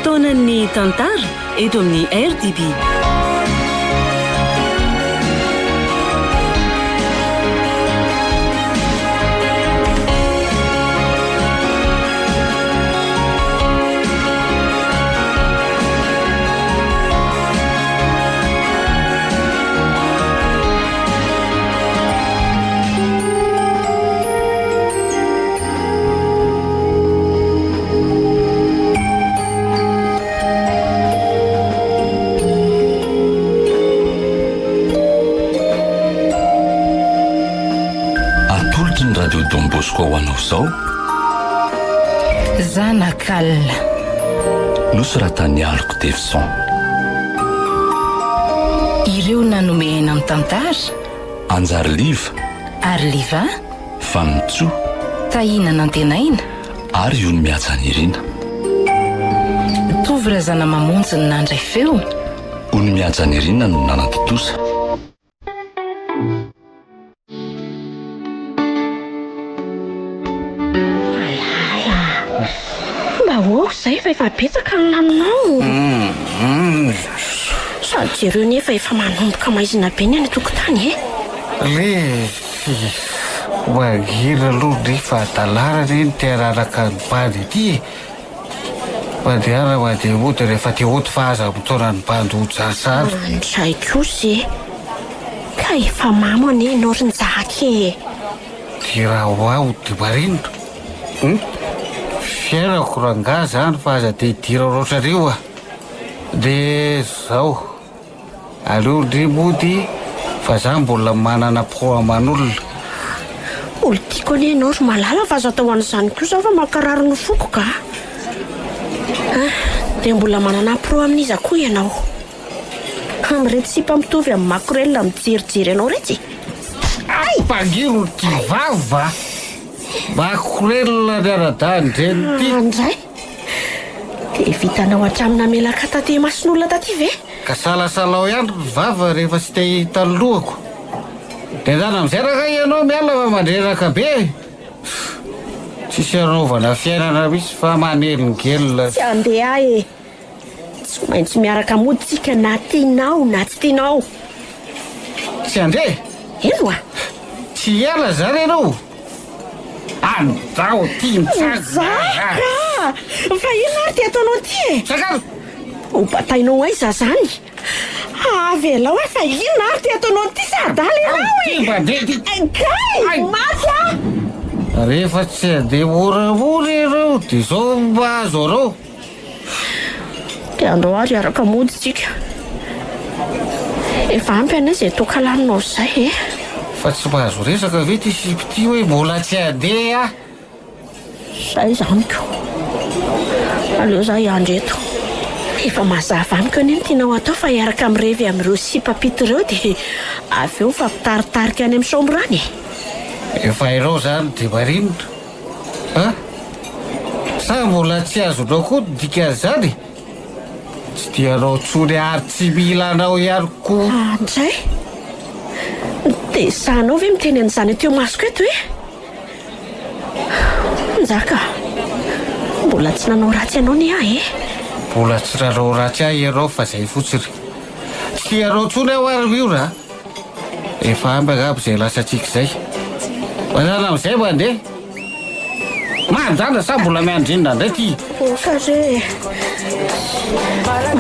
fotoanan'ny tantara eto amin'ny RDB. Radio Don Bosco ho anao izao Zanak'alina Nosratan'ny Aliko Devson. Ireo nanomehana amin'ny tantara Anjary Liva ary Liva Vanitsoa Tahina Nantenaina ary Ony Miajana Irina. Tovy razana mamonjy ny nandray feo Ony Miajana Irina no nanatotosa. Zay efa betsaka ny laninao. Sady jereo nefa efa manomboka maizina be ny tokotany Le magira aloha nefa dalara reny tiararaka ny bandy ity mandeara mandeha ody rehefa te ody fa aza mitona ny bandy ho jasary. Ndray kosa ka efa mamany ianao ny zahake Ty raha ho aho di marinona fiainako ranga zany fa aza te hidira roatrareo de zao aleo ndry mody fa za mbola manana poaman'olona. olo tiako ane ianao ry malala fa azo atao an'izany kosa fa makarary ny foko ka de mbola manana pro amin'iza koa ianao am'irety sy mpampitovy amin'ny makorelina mijerijery ianao retsy. Pangiro ty vava makorelina ny aradany reny ty andray de vitanao hatramina melaka taty masin'olona taty ve ka salasalao ihany ry vava rehefa tsy te hita ny lohako de zany am'izay raka ianao miala fa mandreraka be tsisy anaovana fiainana misy fa manelongelona. tsy andeha tsy maintsy miaraka moditsika na tianao na tsy tianao. Tsy andeha eno tsy iala zany ianao andao ty mitsaka fa ino ary ty ataonao ty sakaro ho batainao aiza zany avelao fa ino ary ty ataonao ty sadala ianao kay maty rehefa tsy andeha moramora ireo de zao mba azo areo de andao ary araka mody tsika efa ampy anay zay tokalaninao zay fa tsy mahazo resaka ve ty sipity hoe mbola tsy andeha zay zany ko aleo za iandreto efa mazava amiko any tianao atao fa iaraka mirevy am'ireo sipapity ireo de avy eo fa pitaritarika any amin'ny sombrany efa ireo zany de marinona sa mbola tsy azonao koa dika zany tsy dianao tsony ary tsy mila anao ihany koa andray de sanao ve miteny an'izany teo masoko eto njaka mbola tsy nanao ratsy ianao ny mbola tsy nanao ratsy ahy ianao fa zay fotsiny tsy tianao tsony aho ary miora efa amby agnaby zay lasatsika zay manana am'izay mandeha mandana sa mbola miandrinona ndray ty kare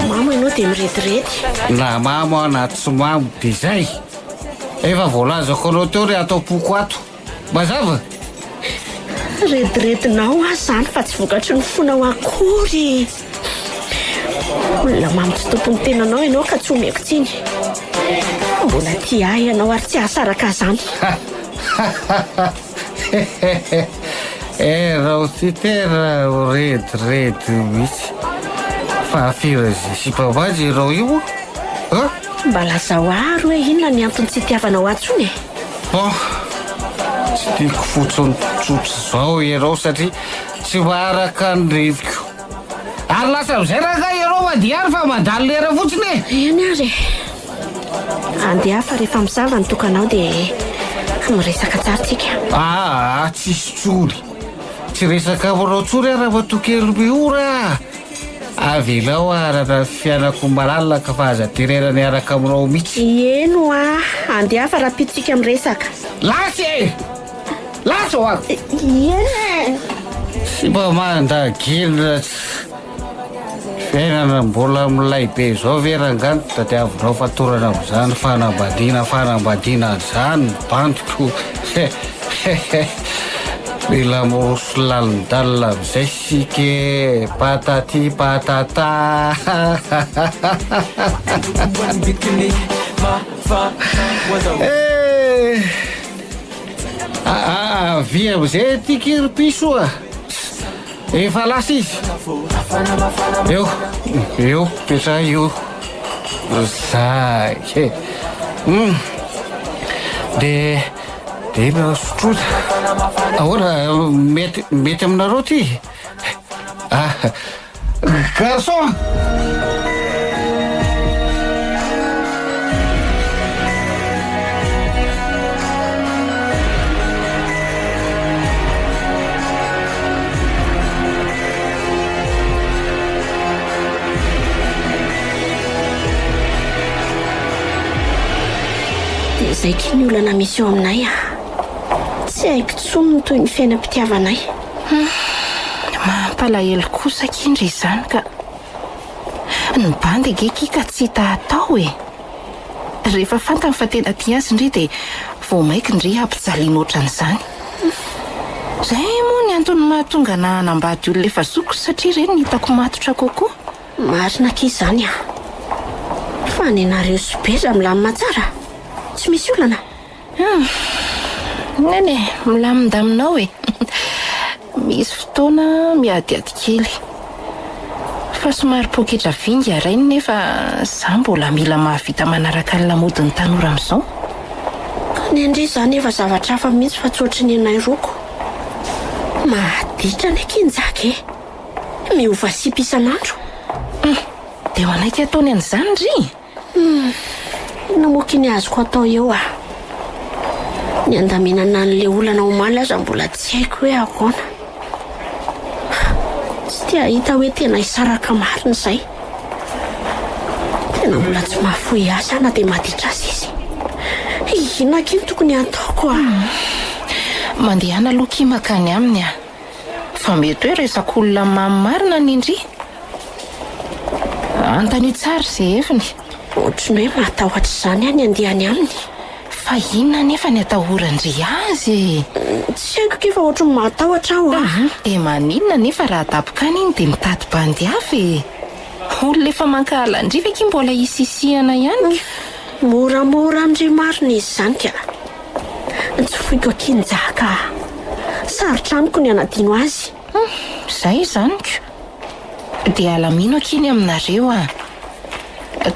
mamo ianao de miretirety na mamo anaty tsy mamo de zay efa voalazako anao teo ry atao poko ato mazava retiretinao zany fa tsy vokatry ny fonao akory olona mamitsy tompony tenanao ianao ka tsy omeko tsiny mbola ty ahy ianao ary tsy ahasaraka zany raha ty tena retirety mihitsy fa afira zay sipamazy irao io mba lazao ary hoe inona ny antony tsy itiavanao atsony tsy tiako fotsiny tsotro zao ianao satria tsy maharaka ny riviko ary lasa am'izay raka ianao mandiary fa mandalo lera fotsiny eny ary andeha fa rehefa misava ny tokanao de miresaka tsara tsika tsisy tsory tsy resaka aminao tsory raha matokely miora avelao arara fianako malalaka fa aza tererany araka aminao mihitsy. Eno andeha fa rapitsika miresaka. Lasy! Lasy ho ako! Eny Sy mba mandagelina fiainana mbola milay be zao verangano tadiavinao fatorana amin'izany fanambadiana zany bandiko. Mila moroso lalindalina amizay sike patati patata. Avy amizay ty kiripiso efa lasa izy. Eo petra io zay. De sotroda ahoana mety aminareo ty? Garçon! dia zay ky ny olana misy eo aminay tsy haiko tsony toy ny fiainam-pitiavanay. Mampalahelo kosa kindry izany ka ny bandy agekika tsy hita atao rehefa fantany fa tena tia azy indri dia vao maika indri ampijaliana ohatran'izany. Zay moa ny antony mahatonga na hanambady olona efa zoko satria ireny ny hitako matotra kokoa. Marina ky izany fa ny anareo sobeza milamina tsara tsy misy olana. Nene milamindaminao misy fotoana miadiady kely fa somary poketra vingy arainy nefa za mbola mila mahavita manaraka ny lamodin'ny tanora amin'izao. Ka ny andry izany efa zavatra hafa mihitsy fa tsotra ny anay roko. Mahaditra ny akinjaka miova sipy isan'andro. Dia ho anaiky ataony an'izany ry? Namoky ny azoko atao eo ny andaminana n'le olana omaly aza mbola tsy haiko hoe ahoana. Tsy tia hita hoe tena hisaraka marina izay. Tena mbola tsy mahafoy asa na dia maditra azy izy. Ina kiny tokony ataoko mandehana aloha ky makany aminy fa mety hoe resaka olona mamimarina ny indry. Antany tsara izay efiny. Ohatrany hoe matahotra izany ny andehany aminy. Fa inona nefa ny atahorandry azy? Tsy haiko ky fa ohatrany matahotra aho dia maninona nefa raha tapokany iny dia mitady bandy hafa olona efa mankahalandry ve ky mbola hisisihana ihany? Moramora amindry marina izy izany ka. Tsy foiko akinjaka sarotra amiko ny anadino azy. Zay izany ko dia alamino akiny aminareo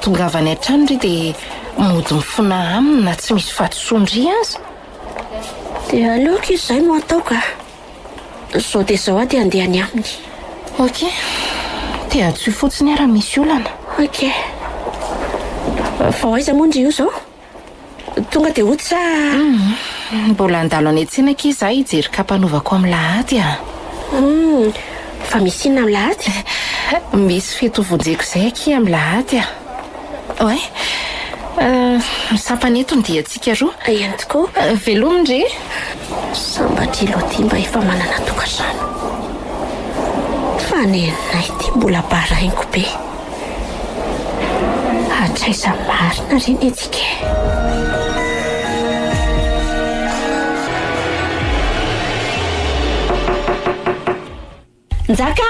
tongavany hatrany ry dia mody mifona aminy na tsy misy fatosondry azy. Dia aleoko izay no ataoka. Zao dia zao dia andehany aminy. Ok, dia atsoy fotsiny raha misy olana. Ok. Fa aiza mondry io zao? Tonga dia hody sa? Mbola andalo any an-tsena ky izaho hijery kampanovako amin'ny lahady Fa misy inona amin'ny lahady? Misy fitovonjeko izay aky amin'ny lahady oe sampanetony dia antsika roa. Ihany tokoa. Velomindry Sambatra loaty mba efa manana tokantrano. Fa ny anay ty mbola baraingo be. Hatraiza marina reny etsika. Njaka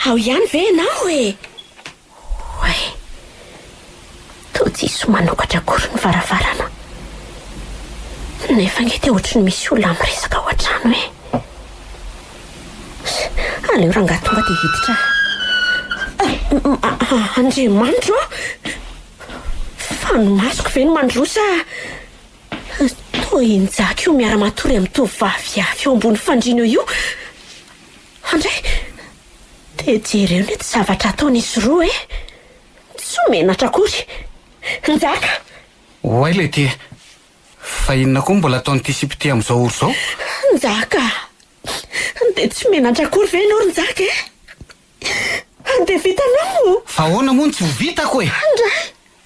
ao ihany ve nao to tsisy manokatra akory ny varavarana nefa nge te ohatry ny misy olona miresaka ao an-trano aleo rangahy tonga dia hiditra. Andriamanitra fa ny masoko ve ny mandrosa toy Njaka io miara-matory amin'ny tovovavy avy eo ambony fandriana io. Andray dia jereo ny tsy zavatra ataon'izy roa tsy menatra akory. Njaka oay le ty fa inona koa mbola ataon'ity sipity amin'izao oro izao? Njaka dia tsy menatra akory ve ianao Ronjaka e? Dia vitanao? Fa ahoana moa tsy ho vitako e?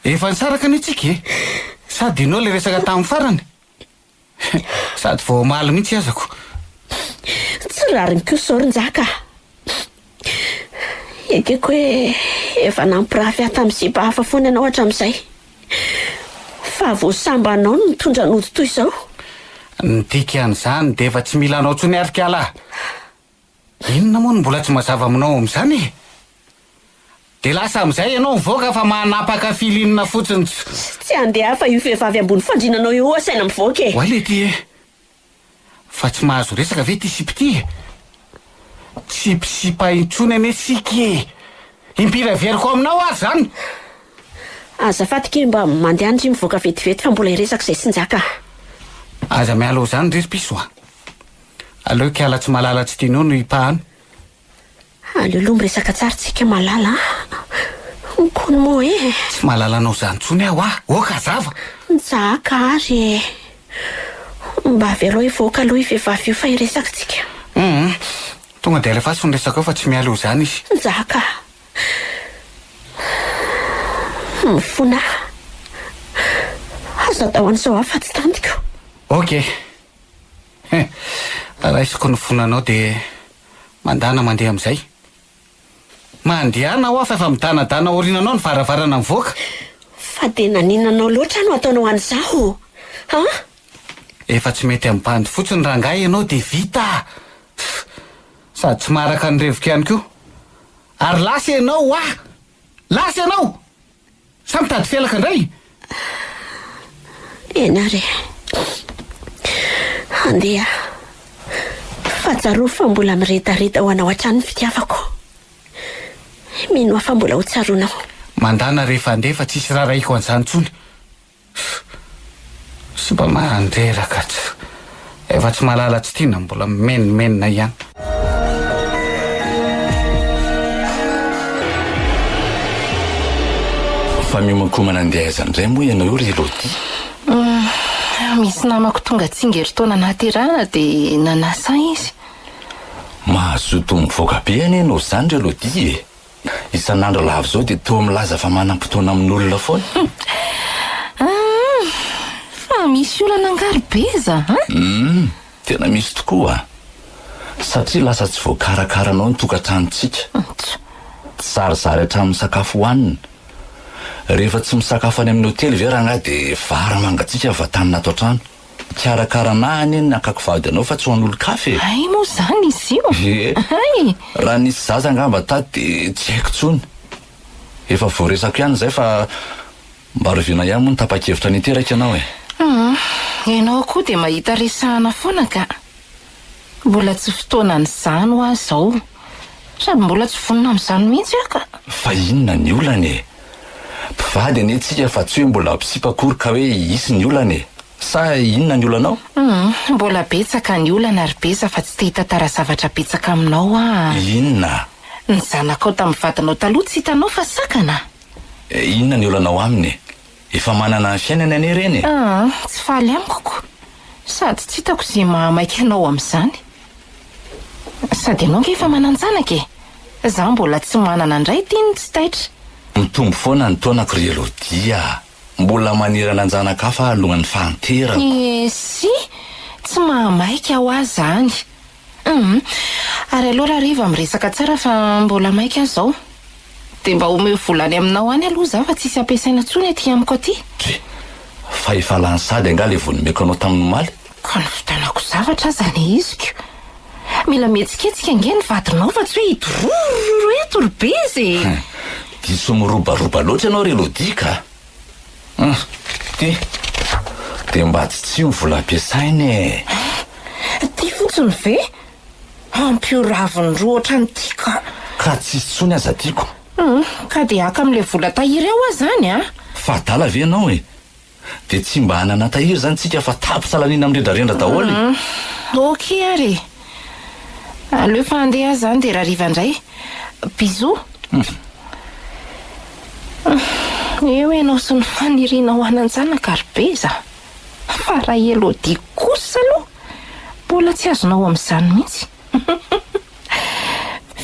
Efa nisaraka anitsika e? Sady ianao le resaka tamin'ny farany. Sady vao omaly mihitsy azako. Tsy rariny kosa Ronjaka. Ekeko hoe efa nampirafy ahy tamin'ny zipa hafa foana ianao hatramin'izay. Fa vao samba anao no mitondra nody toy izao. Ny tika an'izany dia efa tsy mila anao tsony arika ala. Inona moa no mbola tsy mazava aminao amin'izany e? Dia lasa amin'izay ianao mivoaka fa manapaka filinina fotsiny. Tsy andeha fa io vehivavy ambony fandrinanao io asaina mivoaka e. Hoay le ty e. Fa tsy mahazo resaka ve ty sipy ty e? Sipisipa intsony ane siky e. Impira veriko aminao azy zany. Azafady mba mandeha andry mivoaka vetivety fa mbola iresaka izay Sinjaka. Aza mialo zany ry piso a. Aleo kiala tsy malala tsy tianao no ipahany. Aleoloha miresaka tsara tsika malala. Kony moa e. Tsy malala anao zany tsony aho a. Oka zava. Njaka ary e. Mba averao evoaka aloha ivehivavy io fa iresaka tsika. Tonga dia alefa sy ny resaka eo fa tsy mialo zany izy. Njaka. Mifona. Aza atao an'izao afa-tsy tandiko. Ok. Raha isiko ny fonanao dia mandana mandeha amin'izay. Mandehana aho fa efa midanadana orinanao ny varavarana mivoaka. Fa dia naninanao loatra no ataonao an'izao. Ha? Efa tsy mety amin'ny bandy fotsiny raha ngahy ianao dia vita. Sady tsy maraka ny revoka ihany koa. Ary lasa ianao a. Lasa ianao. Sa mitady felaka indray. Eny ary. Andeha. Fahatsaro fa mbola miredareda ho anao hatrany ny fitiavako. Mino aho fa mbola ho tsaronao. Mandana rehefa andeha fa tsisy raraiko an'izany tsony. Sy mba mandreraka tsy. Efa tsy malala tsy tiana mbola menimenina ihany. Fa miomankomana andeha aiza indray moa ianao io ry Lody? Misy namako tonga tsingerin-taona nahaterahana dia nanasa izy. Mahazoto mivoaka be any ianao zany ry Lody e. Isan'andro lava zao dia toa milaza fa manam-potoana amin'olona foana. Fa misy olana angaribeza Tena misy tokoa. Satria lasa tsy voakarakaranao ny tokantranontsika. Tsarizary hatramin'ny sakafo hohanina. Rehefa tsy misakafo any amin'ny hotely ve raha ngahy dia vara mangatsiaka va tanina ato an-trano. Karakaraná any ny akako vady anao fa tsy ho an'olo-kafe. Ay moa zany izy io. Ay. Raha nisy zaza angamba tady dia tsy haiko tsony. Efa voaresako ihany izay fa mba roviana ihany moa ny tapa-kevitra niteraka ianao e. Ianao koa dia mahita resahana foana ka. Mbola tsy fotoana n'izany ho azy zao. Sady mbola tsy vonona amin'izany mihitsy aho ka. Fa inona ny olana e? Mpivady anie tsika fa tsy hoe mbola mpisipak'ory ka hoe isy ny olana e. Sa inona ny olanao? Mbola betsaka ny olana ary beza fa tsy te hitantara zavatra betsaka aminao a. Inona? Ny zanakao tamin'ny vadinao taloha tsy hitanao fa sakana. Inona ny olanao aminy? Efa manana fiainana anie reny e? Tsy faly amiko koa. Sady tsy hitako izay mahamaika anao amin'izany. Sady ianao nge efa manan-janaka e. Zaho mbola tsy manana indray tiany tsy taitra. Mitombo foana ny taonako ry Elodia. Mbola manirana anjanaka hafa alohan'ny fahanterako. Si, tsy mahamaika ho azy zany. Ary aloha raha riva miresaka tsara fa mbola maika zao. Dia mba omeo volany aminao any aloha zaho fa tsisy ampiasaina tsony aty amiko aty. Fa efa lany sady anga le vonimeko anao tamin'ny maly. Ka ny vitanako zavatra zany iziko. Mila mihetsiketsika nge ny vadinao fa tsy hoe hidororo eto ry be ze. Diso mirobaroba loatra ianao ry Elodie ka. Dia mba tsy ny vola ampiasainy e. Ty fotsiny ve? Ampioraviny roa ohatrany ty ka. Ka tsisy tsony aza tiako. Ka dia aka amin'ilay vola tahiry ao aho zany a. Fadala ve ianao e? Dia tsy mba hanana tahiry zany tsika fa tapitsalanina mirendrarendra daholo. Ok ary. Aleo fa andeha zany dia raha riva indray. Bisous. Eo ianao sy ny faniriana ho anan-janaka ry be za. Fa raha Elodie kosa aloha mbola tsy azonao amin'izany mihitsy.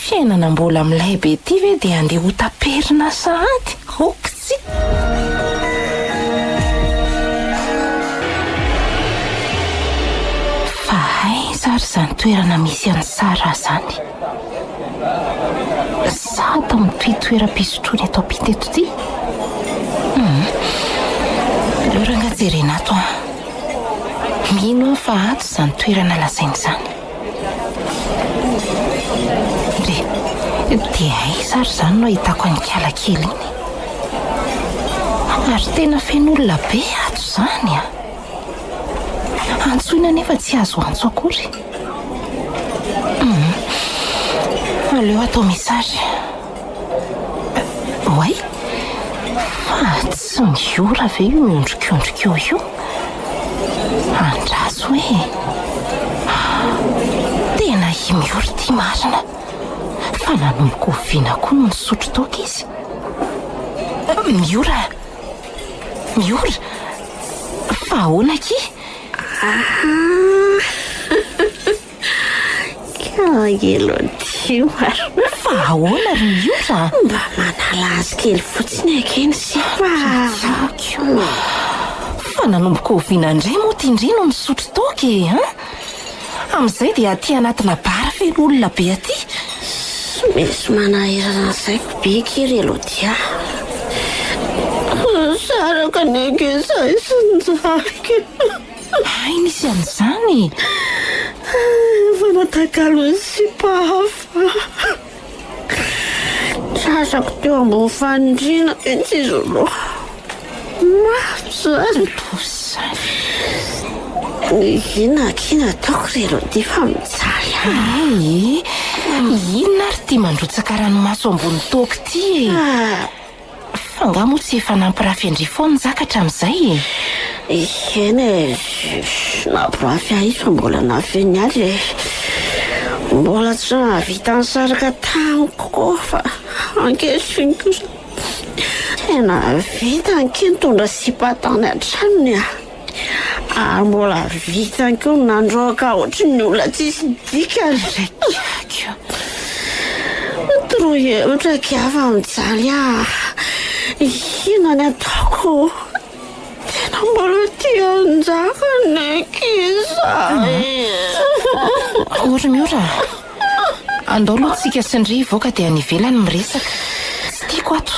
fiainana mbola milay be ty ve dia andeha ho taperina sahady oksy fa aiza ary zany toerana misy any Sara zany sady mitohy toeram-pisotroany atao piteto ty leo ranga jerenato mino fa ato zany toerana lazainy zany dia aiza ary zany no ahitako anikala kely iny ary tena fen'olona be ato zany antsoina nefa tsy azo antso akory aleo atao mesazy oay fa tsy miora ve io miondrikondrika io andraso hoe tena miora ty marina fa nanomboka oviana koa no nisotro toka izy miora fa ahoana ky kagelotio marina fa ahoana ry miora mba manala azy kely fotsiny akeny sy fa nanomboka oviana indray moa ty indray no nisotro toka amin'izay dia aty anatina bara fen'olona be aty misy manahirana saiko beky relodia saraka negezay sy njaky ay nisy an'izany fa natakalo sy pahafa sasako teo ambony fanindrina etsy izy aloha mafy zany inakina ataoko relodia fa mijaly inona ary ty mandrotsaka ranomaso ambony toky ty fa nga moa tsy efa nampirafy andrifony zakatra amin'izay eny nampirafy ahy fa mbola nafeny azy mbola tsy navita ny saraka tamiko koa fa ankesiny kosa tena vita nkintondra sipatany antranony ary mbola vita ko nandroaka ohatry ny olona tsisy dikany tro hevitra kiafa mijaly ina ny ataoko tena mbola tia anjaka nekiza ory miora andao aloha tsika sindry voaka dia nivelany miresaka tsy tiako ato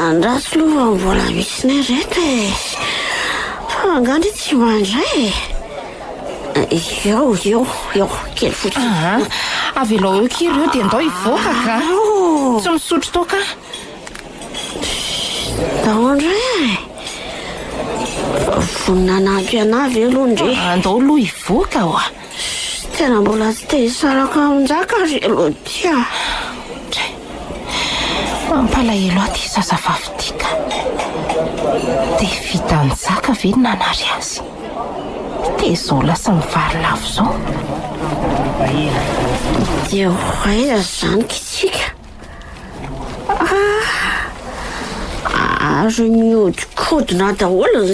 andraso lova mbola misy ny reto angandry tsy mandray eo kely fotsy avy alao eo kiry eo dia andao hivoaka ka tsy misotro toka daondray vonina nampy anavy aloha ndre andao aloha hivoaka tena mbola tsy te hisaraka aminjaka relodia mampalahelo aty sasavavitika dia vita njaka ve ny nanary azy dia zao lasa mivary lavo zao dia hoaiza zany kitsika ary miodikodina daholo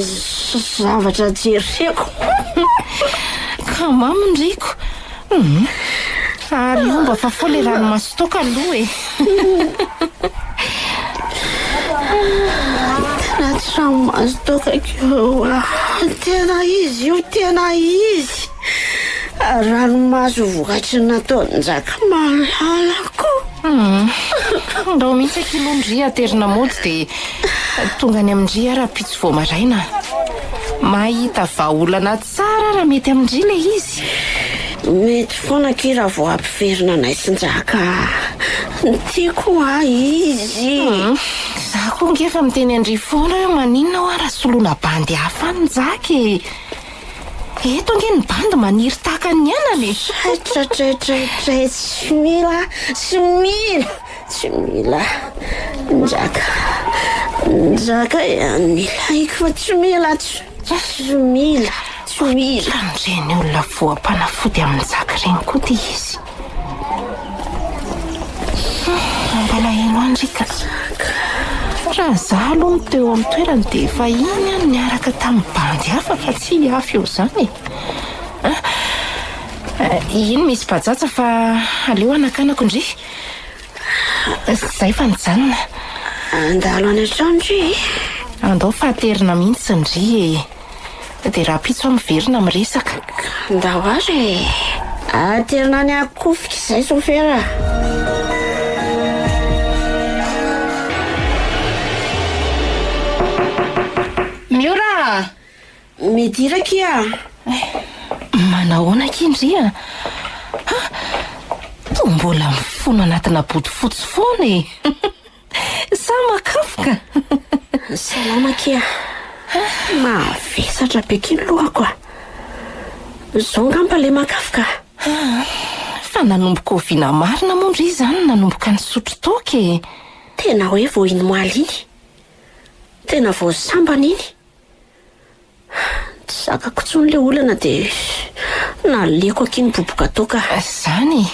zavatra jereko ka mamindriko ary io mba fa fola ranomaso toka aloha tena tsy ranomaso tokako tena izy io tena izy ranomaso vokatry nataonjaka malalako ndao mihitsy akilondria aterina mody dia tonga any amindria raha-pitso vao maraina mahita vaolana tsara raha mety amindria le izy mety foana kiraha vao ampiverina naisinjaka tiako izy za koa ngefa miteny andrifoana hoe maninona ho raha soloana bandy hafa nyjaka eto ange ny bandy maniry tahaka ny anany tratratratraitray tsy mila njaka nilaiko fa tsy mila andreny olona voam-panafody amin'njaka reny koa ty izy mampalahelo andrika raha za aloha ny teo amin'ny toerany dia efa iny any niaraka tamin'ny bandy hafa fa tsy hafa eo zany Ino misy bajatsa fa aleo anakanako indry. Zay fa nijanona. Andalo any an-trano ndry. Andao fahaterina mihitsy indry dia raha pitso miverina miresaka. Ndao ary aterina any akofika izay sofera. Miora! Midiraka ia. Manahoana kindry a? Toa mbola mifono anatina boty fotsy foana e. Sa makafoka. Salama kia. Mavesatra be kiny lohako. Zao ngamba le makafoka. Fa nanomboka oviana marina moa ndry izany, nanomboka nisotro toka e. Tena hoe vao iny moaly iny. Tena vao sambana iny. Tsy zakako tsony le olana dia naleko akiny boboka toka. Zany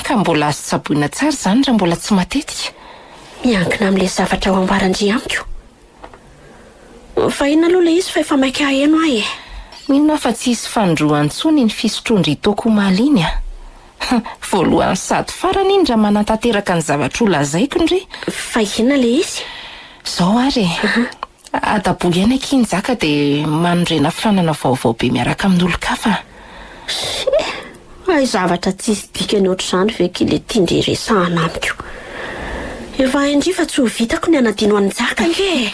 ka mbola azo tsaboina tsara zany raha mbola tsy matetika. Miankina amin'ilay zavatra ao ambarandry amiko. Fa ina aloha le izy fa efa maika aheno ahy e. Mino fa tsy hisy fandroany tsony ny fisotroandry toko omaly iny a. Voalohany sady farany iny raha manantanteraka ny zavatra ho lazaiko ndry. Fa ina le izy? Zao ary adaboy aina kiny zaka dia manondrena firanana vaovao be miaraka amin'olon-kafa. Ay zavatra tsisy dikany ohatr'izany ve kile tiandry resahana amiko. Efa indry fa tsy ho vitako ny anadino any jaka nge.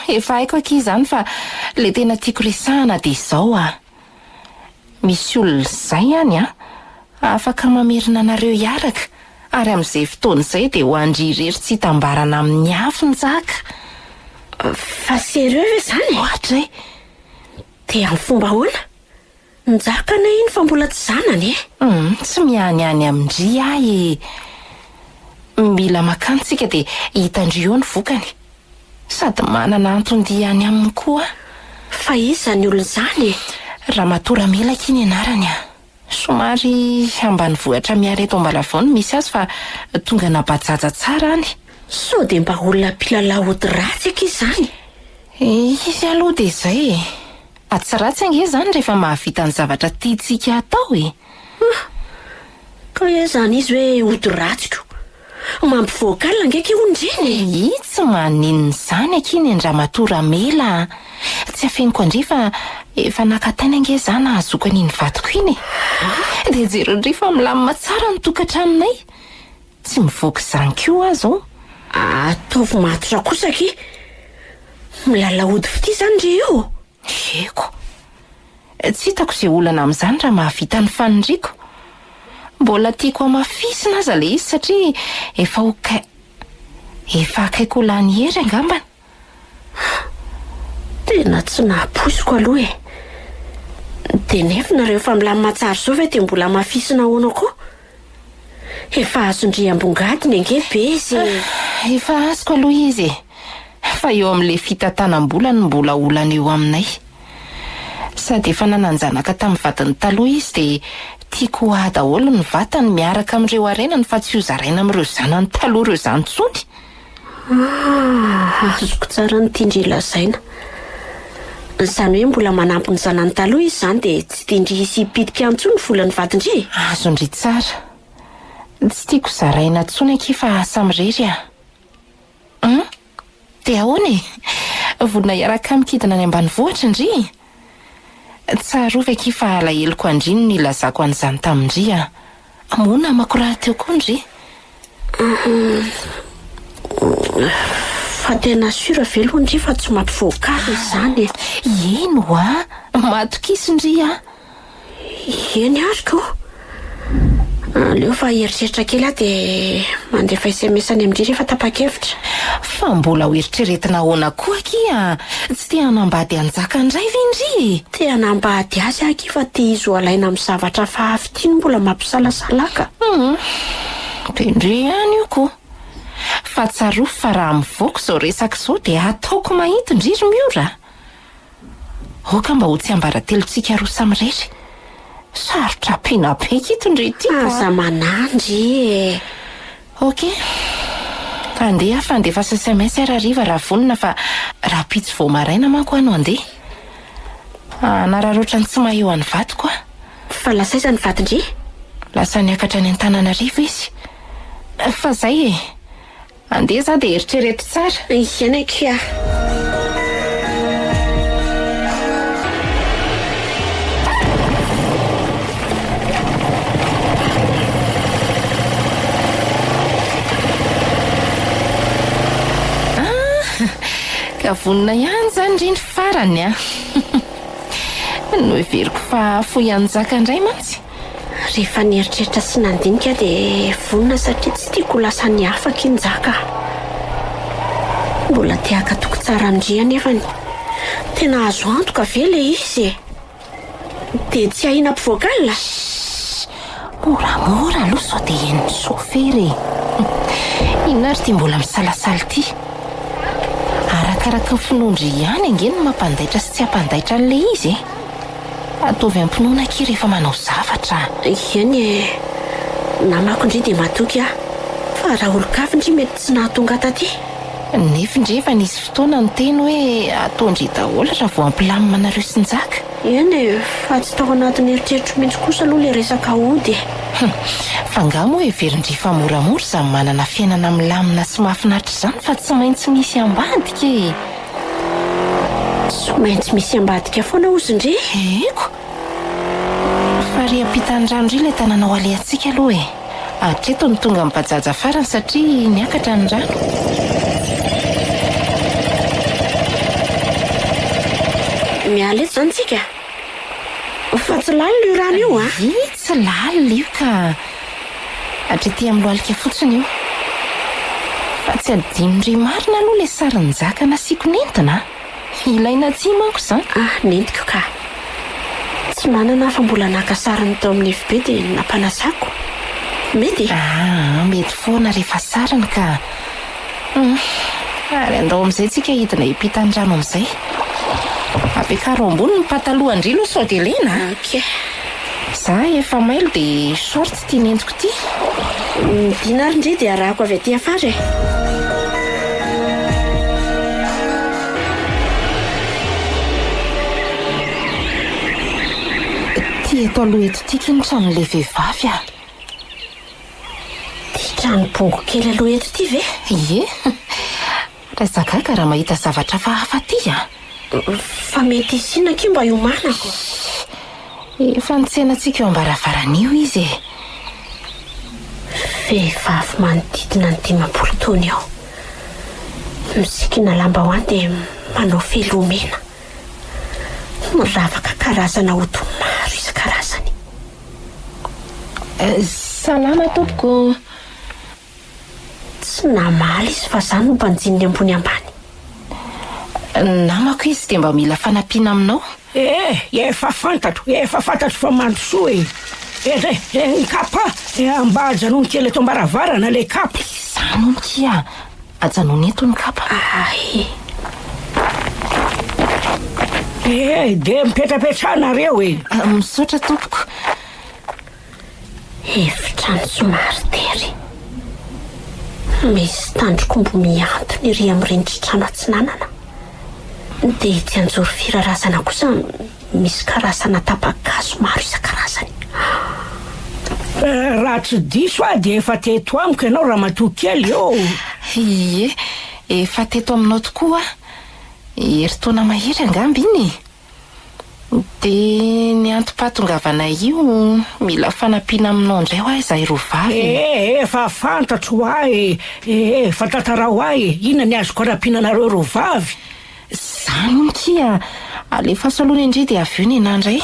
Efa haiko aky izany fa le tena tiako resahana dia izao a. Misy olona izay ihany afaka mamerina anareo hiaraka ary amin'izay fotoana izay dia ho andry irery tsy hitambarana amin'ny hafa ny jaka. Fa sérieux ve zany? Ohatra e. Dia amin'ny fomba hoana? Njaka na iny fa mbola tsy zanany e? Tsy miany amindry ahy e. Mila makantsika dia hitandry eo ny vokany. Sady manana anton-dia any aminy koa. Fa iza ny olona izany? Ramatora Melaka iny anarany a. Somary ambanivohitra miara eto Ambalavoany misy azy fa tonga nabajaja tsara any. So dia mba olona mpilalao ody ratsy aky izany? Izy aloha dia izay e. Tsy ratsy ange zany rehefa mahavita ny zavatra tiantsika atao e. Ka hoe zany izy hoe ody ratsiko. Mampivoakala angeka ondreny. Tsy maninona izany akiny Andramatoa Mela. Tsy afeniko andry fa efa nakataina ange zany ahazoako an'iny vatiko iny e. Dia jero ndry fa milamina tsara ny tokantranonay. Tsy mivoaka izany koa azy ao. Ataovy matotra kosa aky. Milala ody fity zany ndry io. Eko. Tsy hitako izay olana amin'izany raha mahavita ny fanindriako. Mbola tiako amafisina aza le izy satria efa akaiko lany hery angambany. Tena tsy nahapoiziko aloha e. Dia nefa nareo fa milamina tsara zao ve dia mbola amafisina ahoana koa? Efa azondry ambongadiny ange be izy. Efa azoko aloha izy e. Fa eo amin'ilay fitantanam-bola no mbola olana eo aminay. Sady efa nananjanaka tamin'ny vadiny taloha izy dia tiako daholo ny vatany miaraka amin'ireo arenany fa tsy ho zaraina amin'ireo zanany taloha ireo zany tsony. Azoko tsara ny tiandry lazaina. Izany hoe mbola manampy ny zanany taloha izy zany dia tsy tiandry hisy hipitika antsony volan'ny vadindry. Azo ndry tsara. Tsy tiako zaraina tsony aky fa samirery a. Dia ahoana e? Vonona hiaraka mikidina any ambanivohitra ndry. Tsarovy aky fa alaheloko andry no nilazako an'izany tamindry a. Amoana amako raha teo koa ndry. Fa tena sura ve aloha ndry fa tsy mampivoakala izany e. Ino a? Matokisy ndry a. Eny ariko. Aleo fa heritreritra kely aho dia mandefa SMS any amindry rehefa tapa-kevitra. Fa mbola ho eritreretina ahoana koa aky a. Tsy tia hanambady anjaka indray ve ndry? Tia hanambady azy aky fa tia izy ho alaina amin'ny zavatra fahavitiny mbola mampisalasalaka. Dia ndry ihany io koa. Fa tsaroa fa raha mivoaka izao resaka izao dia ataoko mahita indriry miora. Oka mba ho tsy ambaratelontsika roa samirery. Sarotra ampiana be kito ndry tiako. Aza manandry e. Ok. Andeha fa andefasa SMS arariva raha vonona fa raha pitsy vao maraina manko ano andeha. nararoatra ny tsy maheo any vato koa. Fa lasaiza ny vatondre? Lasa niakatra any Antananarivo izy. Fa zay e, andeha za dia eritrereto tsara. Ianaka. Ka vonina ihany zany indrindry farany a. No heveriko fa foy anjaka indray mantsy. Rehefa nieritreritra sy nandinika dia vonina satria tsy tiako lasa ny afaka injaka. Mbola tiaka toko tsara andria nefany tena azo antoka ve le izy e. Dia tsy ahina mpivoakala. Moramora aloha sao dia hen'ny sofery. Inona ary ty mbola misalasala ty? Arakaraka ny finondry ihany angeny mampandaitra sy tsy hampandaitra an'le izy e. Ataovy ampinoana kely rehefa manao zavatra. Iany e, namako indri dia matoky aho. Fa raha olon-kafy indri mety tsy nahatonga taty. Nefa indrefa nisy fotoana ny teny hoe ataondry daholo raha vao ampilaminareo sy njaka. Iany e, fa tsy tao anatin'ny eritreritro mihitsy kosa aloha le resaka ody. Fa nga moa heverindry fa moramora izany manana fiainana milamina sy mahafinaritra izany fa tsy maintsy misy ambadika e. Tsy maintsy misy ambadika foana ozy indri. Eko. Fa ry ampitan-drano ry ilay tananao alehantsika aloha e. Hatreto ny tonga mibajaja farany satria niakatra ny rano. Miala eto zany tsika. Fa tsy lalina io rano io a. Tsy lalina io ka hatreto amin'ny lohalika fotsiny io. Fa tsy adinondry marina aloha le sarin'ny zaka nasiako nentina. Ilaina tsia manko izany. Nentiko ka. Tsy manana fa mbola naka sarany tao amin'ny FB dia nampanasako. Mety? Mety foana rehefa sarany ka. Ary andao amin'izay tsika hidina hipitan-drano amin'izay. Ampiakaro ambony ny pataloha andry aloha sao dia lena. Ok. Za efa mailo dia short ty nentiko ty. Dina ary indri dia arahako avy aty afara e. Ty eto aloha eto tika ny tranon'ilay vehivavy a. Ty trano bongo kely aloha eto ty ve? Ie. Resaka raha mahita zavatra hafa ty a. Fa mety isinako io mba iomanako. Efa nitsenantsika eo ambaravarana io izy e. Vehivavy manodidina ny 50 taona eo. Misikina lambahoany dia manao felomena. Miravaka karazana hody maro isan-karazany. Salama tompoko. Tsy namaly izy fa zany no mpanjininy ambony ambany. Namako izy dia mba mila fanampiana aminao. Efa fantatro fa mandrosoa e. Ny kapa ambahajanao ny kely eto ambaravarana le kapa. Izany ny kia. Ajanao eto ny kapa. Dia mipetrapetrahana e. Misaotra tompoko. Efitrano somary tery. Misy tandrokombo miantony ry amin'ireny trano atsinanana. Dia ity anjoro firarazana kosa misy karazana tapa-kazo maro isan-karazany. Raha tsy diso dia efa teto amiko ianao raha matoa kely eo. Ie, efa teto aminao tokoa. Herintaona mahery angamba iny. Dia ny antom-patongavana io mila fanampiana aminao indray ho ahy izahay roa vavy. Efa fantatro ho ahy. Efa tantara ho ahy. Inona ny azoko rahampiananareo roa vavy? Izany ny kia. Alefa salohany indray dia avy eo ny anandray.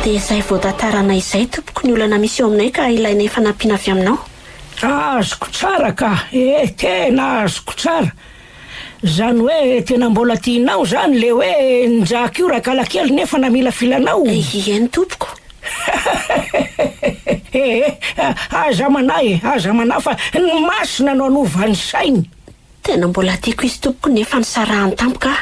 Dia izay voatantarana izay tompoko ny olana misy eo aminay ka ilaina fanampiana avy aminao. Azoko tsara ka. Tena azoko tsara. Zany hoe tena mbola tianao zany le hoe njaka io raha kalakely nefa namila filanao. Iany tompoko. Aza manay fa ny masina no anovany sainy. Tena mbola tiako izy tompoko nefa nisarahany tampoka.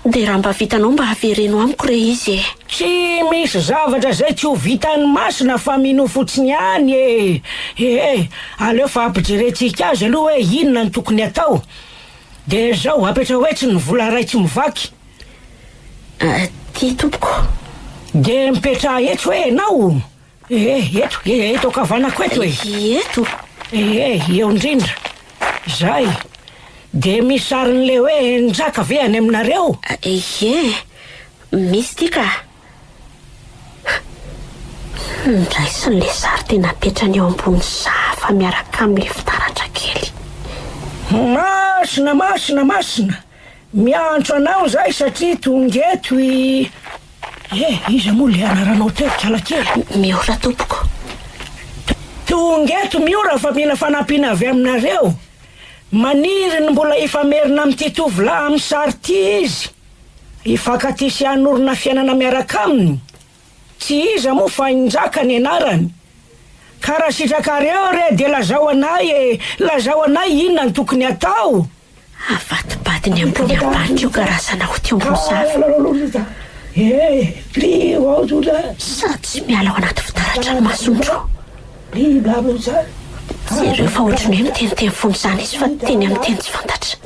Dia raha mba vitanao mba havereno amiko re izy e. Tsy misy zavatra zay tsy ho vitan'ny masina fa mino fotsiny ihany e. Aleo fa ampijeretsika azy aloha hoe inona ny tokony atao. de zao apetra hoetsy ny vola ray tsy mivaky. Ty tompoko. De mipetra eto hoe enao. Eto akavanako eto Eto? eo indrindra. Zay. De misy sarin'le hoe njaka ve any aminareo? Misy ty ka. Ndraisin'le sary tena apetrany eo ambony safa miaraka amin'le fitaratra kely. Masina. Miantso anao zay satria tonga eto iza moa le anaranao teo kalakely? Miora tompoko. Tonga eto miora fa mila fanampiana avy aminareo. Maniry ny mbola ifamerina amin'ity tovolahy amin'ny sary ty izy. Ifankatisy hanorina fiainana miaraka aminy. Tsy iza moa fa njaka ny anarany. Ka raha sitrakareo re de lazao anay inona ny tokony atao. Avatibadiny ambony ambanitra io karazana ho ty ambony safa. Sady tsy miala ao anaty fitaratra ny masondro. Jereo fa ohatrany hoe miteniteny fony zany izy fa teny amin'ny teny tsy fantatra.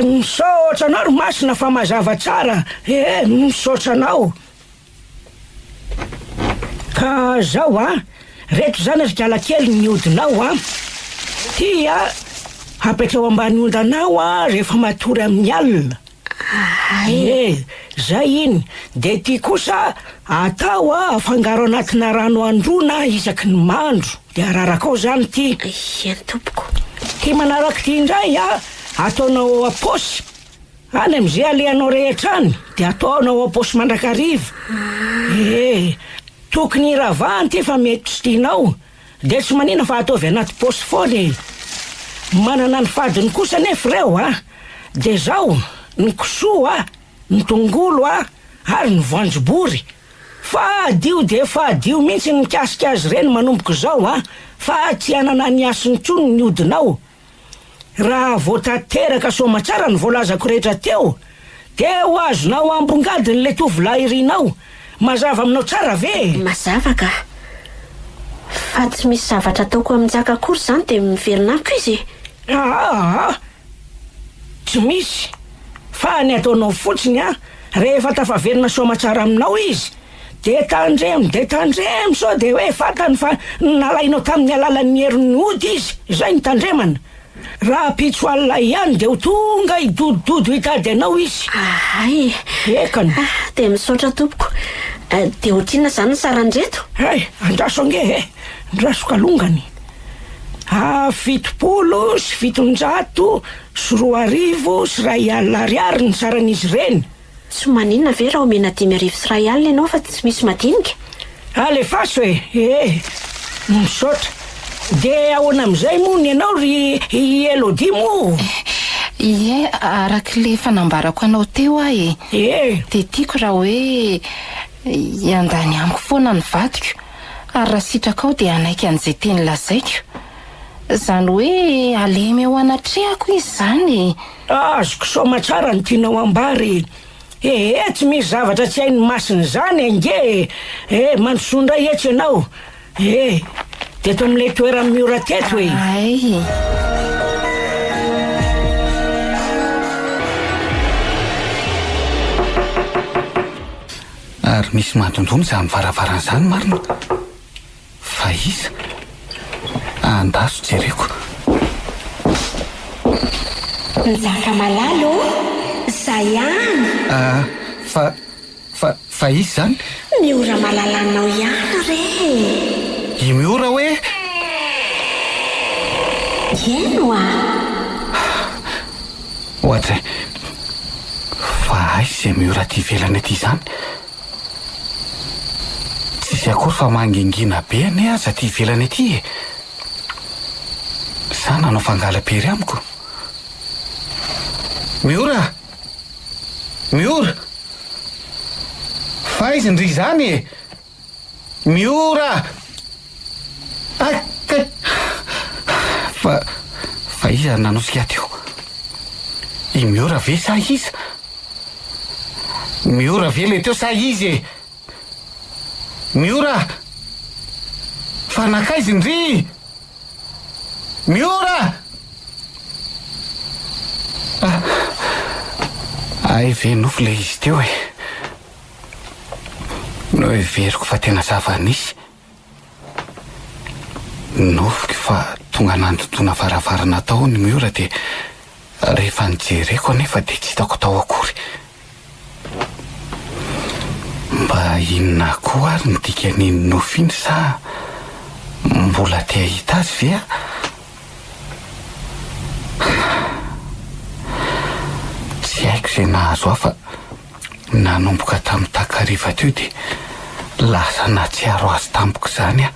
Misaotra anao ry masina fa mazava tsara. Misaotra anao. Ka zao reto zany ry kalakely ny odinao ty apetra ao ambany ondanao rehefa matory amin'ny alina. Zay iny. De ty kosa atao afangaro anatina rano androna isaky ny mandro. De araraka ao zany ty. Tompoko. Ty manaraka ty indray ataonao aposy. Any am'izay alehanao rehetra any. De ataonao aposy mandrakariva. Tokony iravahany ty fa mety tsy tianao. De tsy manina fa ataovy anaty posy foana. Manana ny fadiny kosa nefa reo de zao ny kisoa, ny tongolo ary ny voanjobory. Fadio mihitsy ny kasika azy reny manomboka zao fa tsy anana ny asiny tsony ny odinao. Raha voatateraka soma tsara ny voalazako rehetra teo de ho azonao ambongadiny le tovolahy irinao. Mazava aminao tsara ve? Mazava ka. Fa tsy misy zavatra ataoko amin'njaka akory zany de miverinako izy. Tsy misy. Fa ny ataonao fotsiny rehefa tafaverina soma tsara aminao izy de tandremo so de hoe fatany fa nalainao tamin'ny alalan'ny herin'ny ody izy. Zay ny tandremana. Raha pitso alina ihany de ho tonga idododo hitady anao izy. Ekany. De misaotra tompoko. De otrina zany ny sarandreto? Andraso ange ndraso kalongany. 700 sy 700 sy 2,000 sy 2,000 ariary ny saran'izy reny. Tsy maninona ve raha omena 5,000 sy 2,000 ianao fa tsy misy madinika? Alefaso misaotra. De ahoana am'izay moa ny ianao ry Elodie moa? Araka le fanambarako anao teo de tiako raha hoe iandany amiko foana ny vadiko. Ary raha sitraka ao de anaiky an'izay teny lazaiko. Zany hoe alemy eo anatrehako izy zany. Azoko soma tsara ny tianao ambary. Tsy misy zavatra tsy hain'ny masiny zany ange. Manosondra etsy ianao. De eto amin'le toerany miora teto Ary misy mandondrony zany varavaran'izany marina. Fa iza andaso jereko. Nzaka malalo zay ihany. Fa izy zany miora malalanao ihany re. I miora hoe Eno ohatra fa aizy zay miora ty velany aty zany. Tsisy akory fa mangingina be ane aza ty velany aty Sa nanao fangala-pery amiko. Miora fa izy ndry zany miora. Fa iza nanosika teo. I miora ve sa iza? Miora ve le teo sa izy? Miora fa nakaizy ndry. Miora ay ve nofo le izy teo e. No everiko fa tena zava-nisy. Nofiko fa tonga nandontona varavarana tao ny miora dia rehefa nijereko anefa dia tsy hitako tao akory. Mba inona koa ary ny dikan'iny nofo iny sa mbola te hahita azy ve a? Tsy haiko izay nahazo aho fa nanomboka tamin'ny takariva teo dia lasa natsiaro azy tampoka izany a.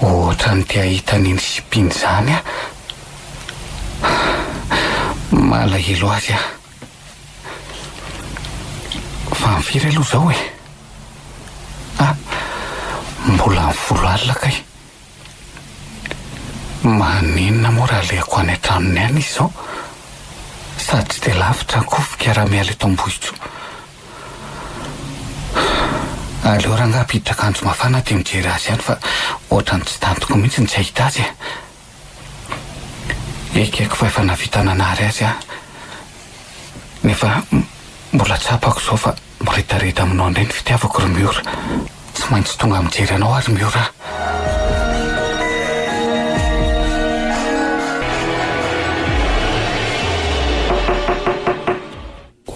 Ohatra ny te hahita n'iny sipiny izany a. Malahelo azy a. Fa mifiry aloha zao e. Mbola mifolo alina kay. Maninona moa raha alehako any an-tranony any izy zao. Sady tsy dia lavitra ny kofika raha miala eto am-bohitro. Aleo raha ngapiditra akanjo mafana dia mijery azy ihany fa ohatrany tsy tantoko mihitsy ny tsy ahita azy e. Ekaiko fa efa navita nanary azy a. Nefa mbola tsapako zao fa miretareta aminao indray ny fitiavako ry miora. Tsy maintsy tonga mijery anao ary miora.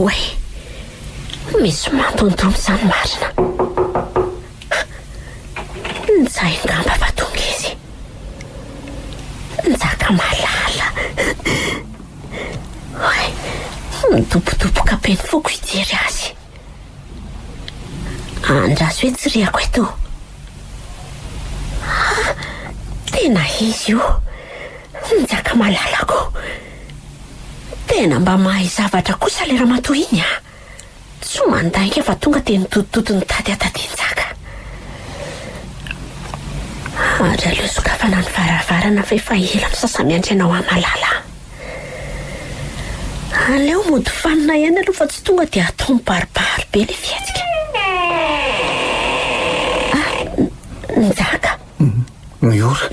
Oe, misy mampondromy izany marina. Nizay ngamba fa tonga izy. Nizaka malala. Oe, midobodoboka be ny foko hijery azy. Andraso hoe tsy riako eto. Tena izy io. Nizaka malalako. Tena mba mahay zavatra kosa lera matoa iny a. Tsy mandaika fa tonga dia nidodododo ny tady atadian-tsaka. Ary aleo sokafana ny varavarana fa efa ela ny sasamiandrenao amalala. Aleo mody fanina ihany aloha fa tsy tonga dia atao mibaribary be le fiatsika. Nizaka. Miora.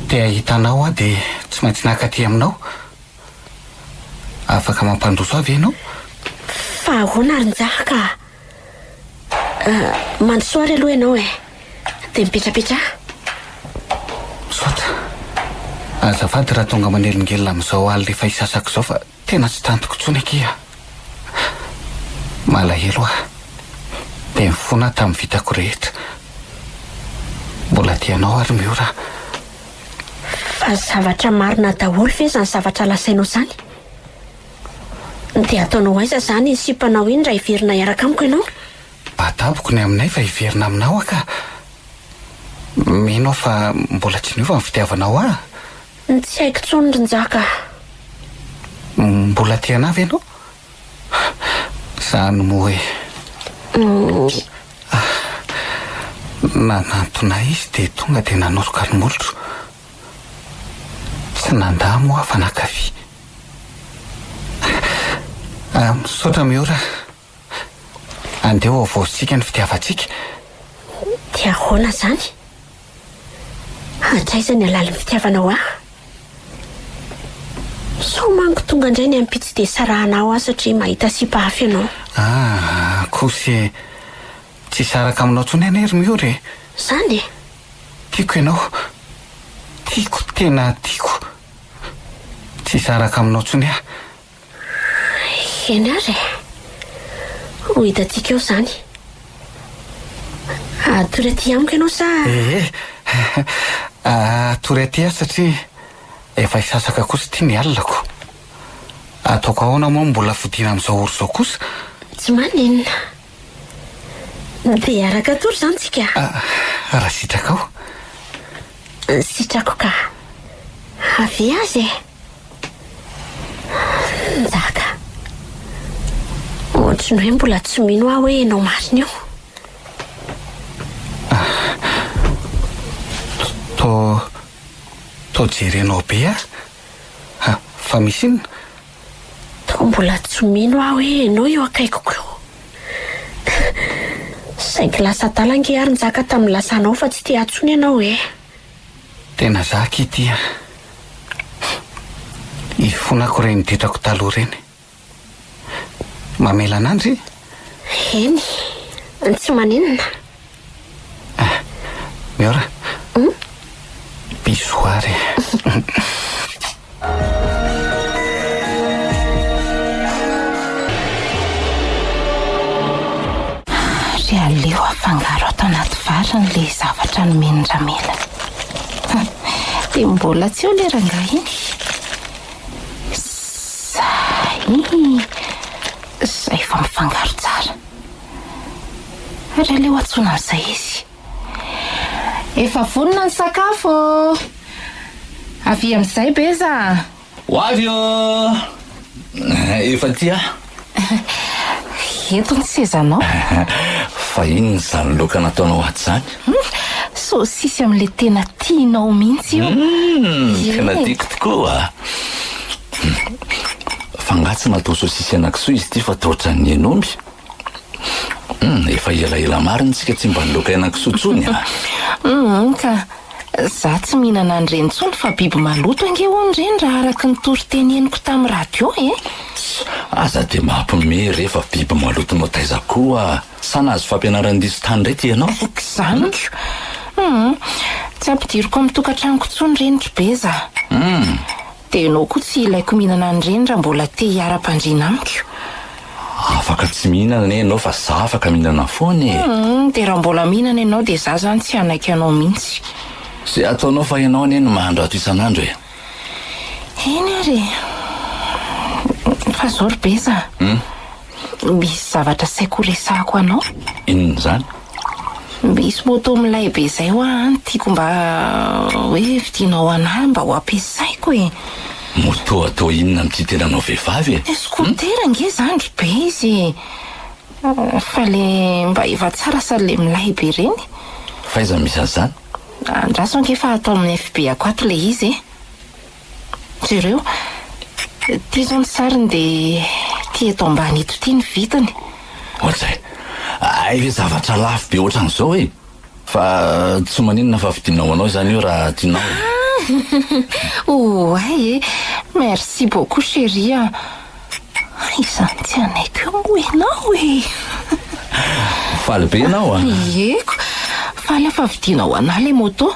Te ahitanao a dia tsy maintsy nakaty aminao. Afaka mampandroso avy ianao? Fa ahoana ary Nizaka? Mandrosoary aloha ianao e. Dia mipetrapetra. Sotra. Azafady raha tonga manelingelina amin'izao alina efa hisasako izao fa tena tsy tantoko intsony akia. Malahelo aho. Dia mifona tamin'ny vitako rehetra. Mbola tianao ary miora. Fa zavatra marina daholo ve izany zavatra lasainao izany? Dia ataonao aiza izany ny sipanao iny raha hiverina hiaraka amiko ianao? Badaboko ny aminay fa hiverina aminao ka. Mino fa mbola tsy niova ny fitiavanao a. Tsy haiko intsony ry Nizaka. Mbola tiana avy ianao? Izany moa hoe nanantona izy dia tonga dia nanoroka ny molotro. Tsy nandà moa fa nakavy. Misaotra miora. Andeo avaosika ny fitiavantsika. Dia ahoana izany? Hatraiza ny alalin'ny fitiavanao ahy? So manko tonga indray ny ampitsy dia sarahanao aho satria mahita sipa hafa ianao. Kosy tsy saraka aminao intsony any ry miora e. Izany e? Tiako ianao. Tiako, tena tiako. Tsy saraka aminao intsony aho. Eny ary e. Ho hitantsika eo izany. Atory aty amiko ianao sa? Atory aty aho satria efa hisasaka kosa ity ny alinako. Ataoko ahoana moa mbola fodiana amin'izao oro izao kosa? Tsy maninona. Dia araka atory izany tsika. Raha sitraka aho. Sitrako ka. Avy azy e. Nizaka. Ohatrany hoe mbola tsy mino aho hoe ianao marina io. To jerenao be a? Fa misy inona? To mbola tsy mino aho hoe ianao io akaikoko io. Saingy lasa talange ary Nizaka tamin'ny lasanao fa tsy te atsony ianao e. Tena zaka ity a. ifonako ireny tetrako taloha ireny. Mamela an'andry? Eny, tsy maninona. Miora? Bisoary. Ry aleo afangaro atao anaty vary n'le zavatra nomeny Ramela. Dia mbola tsy eo le rangahy iny. Zay efa mifangaro tsara. Ry aleo atsoina amin'izay izy. Efa vonona ny sakafo. Avy amin'izay beza. Ho avy eo. Efa tia. Eto ny sezanao. Fa iny izany laoka nataonao ato izany. Sosisy amin'le tena tianao mihitsy io. Tena tiako tokoa. Fangatsy natao sosisy anankisoa izy ity fa taotran'ny enomby. Efa elaela mariny tsika tsy mba niloaka anankisoa tsony. Ka za tsy mihinana an'ireny tsony fa biby maloto ange hono ireny raha araka ny tory-teneniko tamin'ny radio Aza dia mampime rehefa biby maloto no taiza koa. Sa nahazo fampianaran-diso tany ireto ianao? Zaniko. Tsy ampidiriko amin'ny tokantranoko tsony renitry beza. Dia ianao koa tsy ilaiko mihinana an'ireny raha mbola te hiara-pandriana amiko. Afaka tsy mihinana ianao fa za afaka mihinana foana. Dia raha mbola mihinana ianao dia za zany tsy hanaiky anao mihitsy. Zay ataonao fa ianao anie no mahandro ato isan'andro e. Eny ary. Fa zao ry beza. Misy zavatra saiko resahako anao. Inona izany? Misy moto milay be zay ho any tiako mba hoe vidianao anahy mba ho ampiasaiko e. Moto atao inona amin'ity tenanao vehivavy e? Skotera nge zany ry be izy. Fa le mba efa tsara sa le milay be reny. Faiza misy an'izany? Andraso ange fa atao amin'ny FB ako ato le izy e. Jereo tia zao ny sariny dia tia atao ambany eto ity ny vitany. Ohatr'izay. Ve zavatra lafo be ohatran'izao e. Fa tsy maninona fa vidinao anao izany io raha tianao. Ay e, merci beaucoup chérie. Izany tsy anaiko eo moa ianao e. Faly be ianao Eko, faly efa vidinao anahy le moto.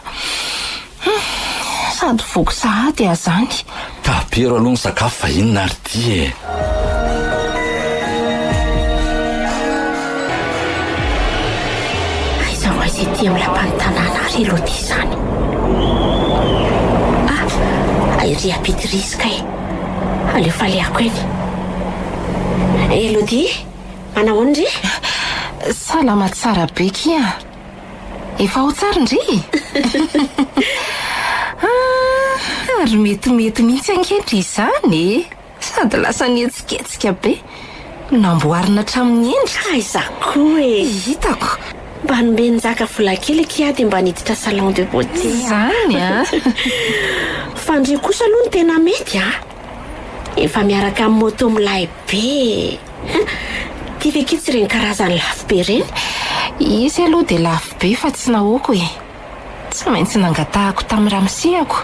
Sady voky sahady azany. Tapero aloha ny sakafo fa inona ary ty e. Aiza ho aiza ety amin'ny lapan'ny tanàna ary loty izany. Airy ampitirisika e. Aleo faliako eny. Elodie, manao ndry? Salama tsara be kia. Efa ho tsara ndry? Ary metimety mihitsy ankehitriny izany. Sady lasa nihetsiketsika be. Namboarina hatramin'ny endrika. Aiza koa e. Hitako. Mba nombe nizaka vola kely kia dia mba niditra salon de beauté. Izany Fandry kosa aloha ny tena mety efa miaraka amin'ny moto milay be. Tia ve kitsy ireny karazany lafo be ireny? Izy aloha dia lafo be fa tsy nahoako e. Tsy maintsy nangatahako tamin'ny ramosiako.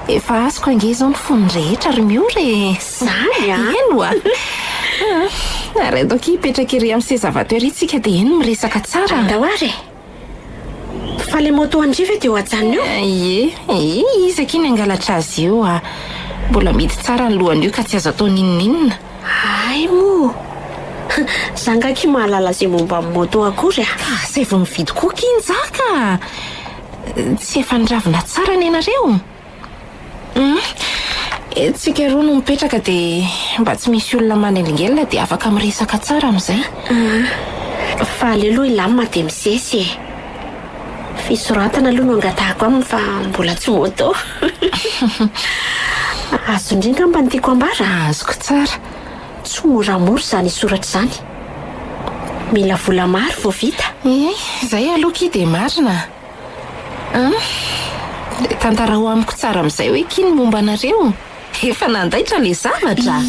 Efa azoko ange izao ny fony rehetra ry miora e. Zany Eno ary donc hipetraka ery amin'ny sezavato ery tsika dia eny miresaka tsara. Andao ary fa le moto andriva dia ho ajanona eo? Izy akiny angalatra azy eo mbola mity tsara ny lohany io ka tsy azo atao ninninona. Ay mo zangaky mahalala zay momba amin'ny moto akory Zay vao mividy koa kinjaka. Tsy efa niravina tsara ny ianareo. Tsika roa no mipetraka dia mba tsy misy olona manelingelina dia afaka miresaka tsara amin'izay. Fa aleloha ilamina dia misesy e. Fisoratana aloha no angatahako aminy fa mbola tsy moto. Azo indrindra mba ny tiako ambara. Azoko tsara. Tsy moramora izany soratra izany. Mila vola maro vao vita. Zay aloha dia marina. Tantara ho amiko tsara amin'izay hoe kiny momba anareo. Efa nandaitra le zavatra.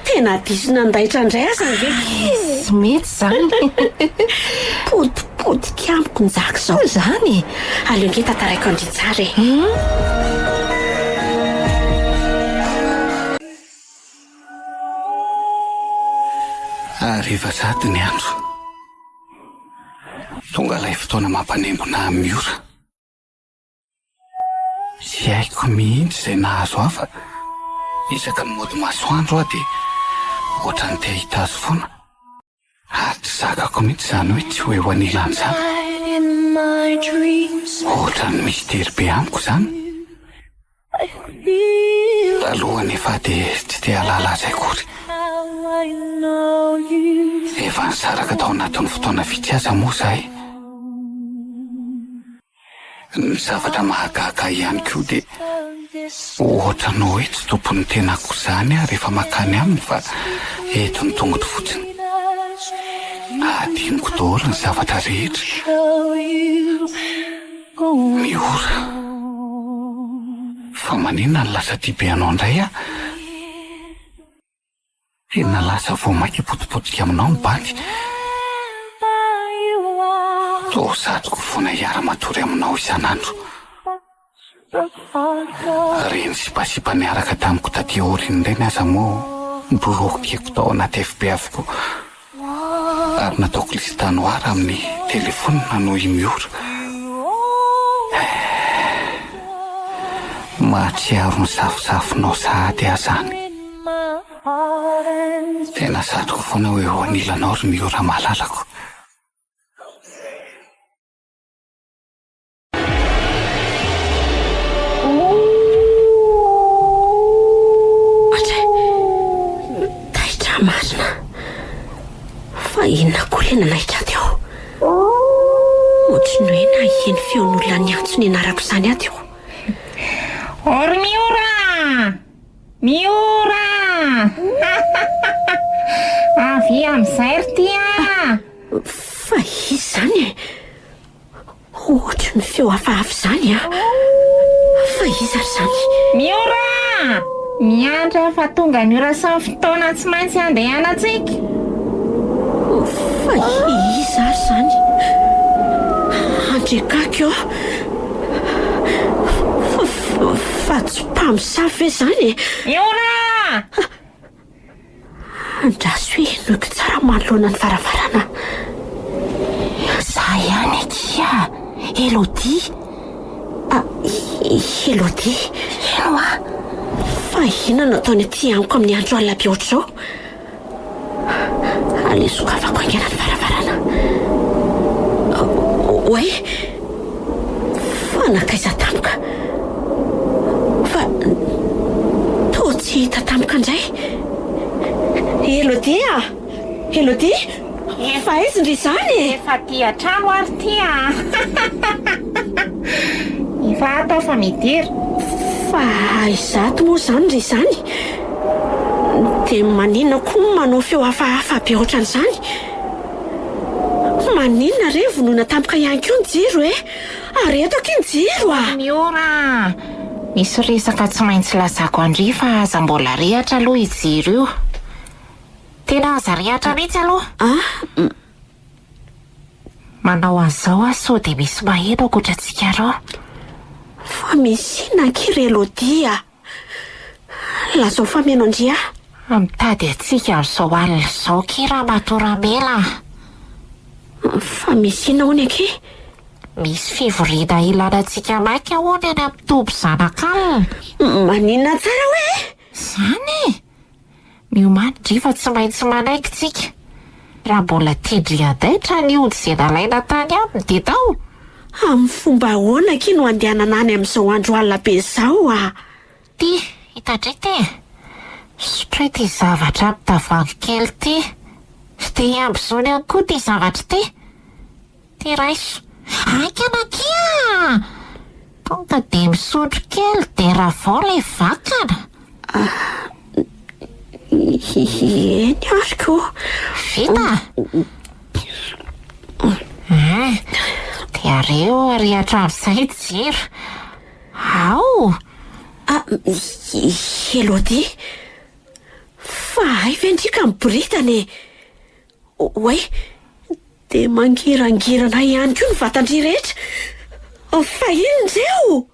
Tena diso nandaitra indray aza ve? Tsy mety izany. Podipodika amiko njaka izao. Zany. Aleo nge tantaraiko andry tsara e. Fa alefa vola maro vao vita. Mila vola maro vao vita. Tantara ho amiko tsara amin'izay hoe kiny momba anareo. Efa nandaitra le zavatra. Tena diso nandaitra indray aza ve? Podipodika amiko njaka izao. Aleo nge tantaraiko andry tsara e. Rehefa zato ny andro, tonga ilay fotoana mampanembona miora. Sy haiko mihitsy izay nahazo afa. Isaka ny mody masoandro aho dia ohatrany te hahita azy foana. Ary tsy zakako mihitsy izany hoe tsy ho eo anilan'izany. Ohatrany mistera be amiko izany. Alohany efa dia tsy te halala azy akory. Efa nisaraka tao anatin'ny fotoana vitsy aza moa izahay. Ny zavatra mahagaga ihany koa dia ohatrany hoe tsy tompony tenako izany aho rehefa makany aminy fa eto ny tongony fotsiny. Adinoko daholo ny zavatra rehetra. Miora. Fa maninona ny lasa tibe anao indray aho? Tena lasa vao mainka potipotika aminao ny bandy. Toa satoko foana hiara-matory aminao isan'andro. Reny sipasipa niaraka tamiko taty aoriny ireny aza moa mborokeko tao anaty FB avokoa. Ary nataoko lista noara amin'ny telefona noho i miora. Mahatsiaro ny safosafonao sahady aho zany. Tena satoko foana hoe eo anilanao ry miora mahalalako. Taitra marina. Fa inona korena nahitra teo? Ohatrany hoe nahiheny feon'olona ny antso ny anarako izany aho teo. Ory Miora! Miora! Avy amin'izay ry tia! Fa izy izany e? Ohatrany feo hafahafa izany a. Fa izy ary izany? Miora! Miandra fa tonga ny ora sy ny fotoana tsy maintsy andehanantsika. Fa izy ary izany? Andrekako eo. Fa tsy mpamosavy ve izany e? Miora! Andraso hoe enoiko tsara manoloana ny varavarana. Za ihany akia. Elodie. Elodie? Eno a? Fa inona ataony aty amiko amin'ny andro alina be ohatr'izao? Alesokafako aingana ny varavarana. Oe? Fa nakaiza tampoka? Fa toa tsy hita tampoka indray. Elodie a? Elodie? Efa aiza ry izany? Efa tia trano ary tia. Efa atao fa midira. Fa izato moa izany ry izany. Dia maninona koa manao feo hafahafa be ohatran'izany? Maninona re vonoina tampoka ihany koa ny jiro e? Ary eto aky ny jiro a! Miora! Misy resaka tsy maintsy lazako andry fa aza mbola rehatra aloha i jiro io. Tena aza rehatra mihitsy aloha. Manao an'izao aho sao dia misy maheno ankoatrantsika rao. Fa misy nankiry Elodie. Lazao fameno andria. Mitady atsika amin'izao alina izao kira matoramela. Fa misy ina hono aky? Misy fivoriana ilanantsika mainka hono any amin'ny toby zanak'alina. Maninona tsara hoe? Izany? Miomandry fa tsy maintsy manaiky tsika. Raha mbola tindry andaitra ny ody izay nalaina tany aminy dia tao. Amin'ny fomba ahoana aky no andehanana any amin'izao andro alina be izao a? Ty, hitandray ty. Sotra ty zavatra amin'ny tavoahangy kely ty. Sy te hiambozony ihany koa ty zavatra ty. Ty raiso. Aika nakia! Tonga dia misotro kely dia raha vao ilay vakana. Eny ary koa. Vita? Dia areo rehatra amin'izay jiro. Ao! Elodie? Fa ay ve ndrika miboritana e? Oe, dia mangirangirana ihany koa ny vatandry rehetra. Fa inona reo?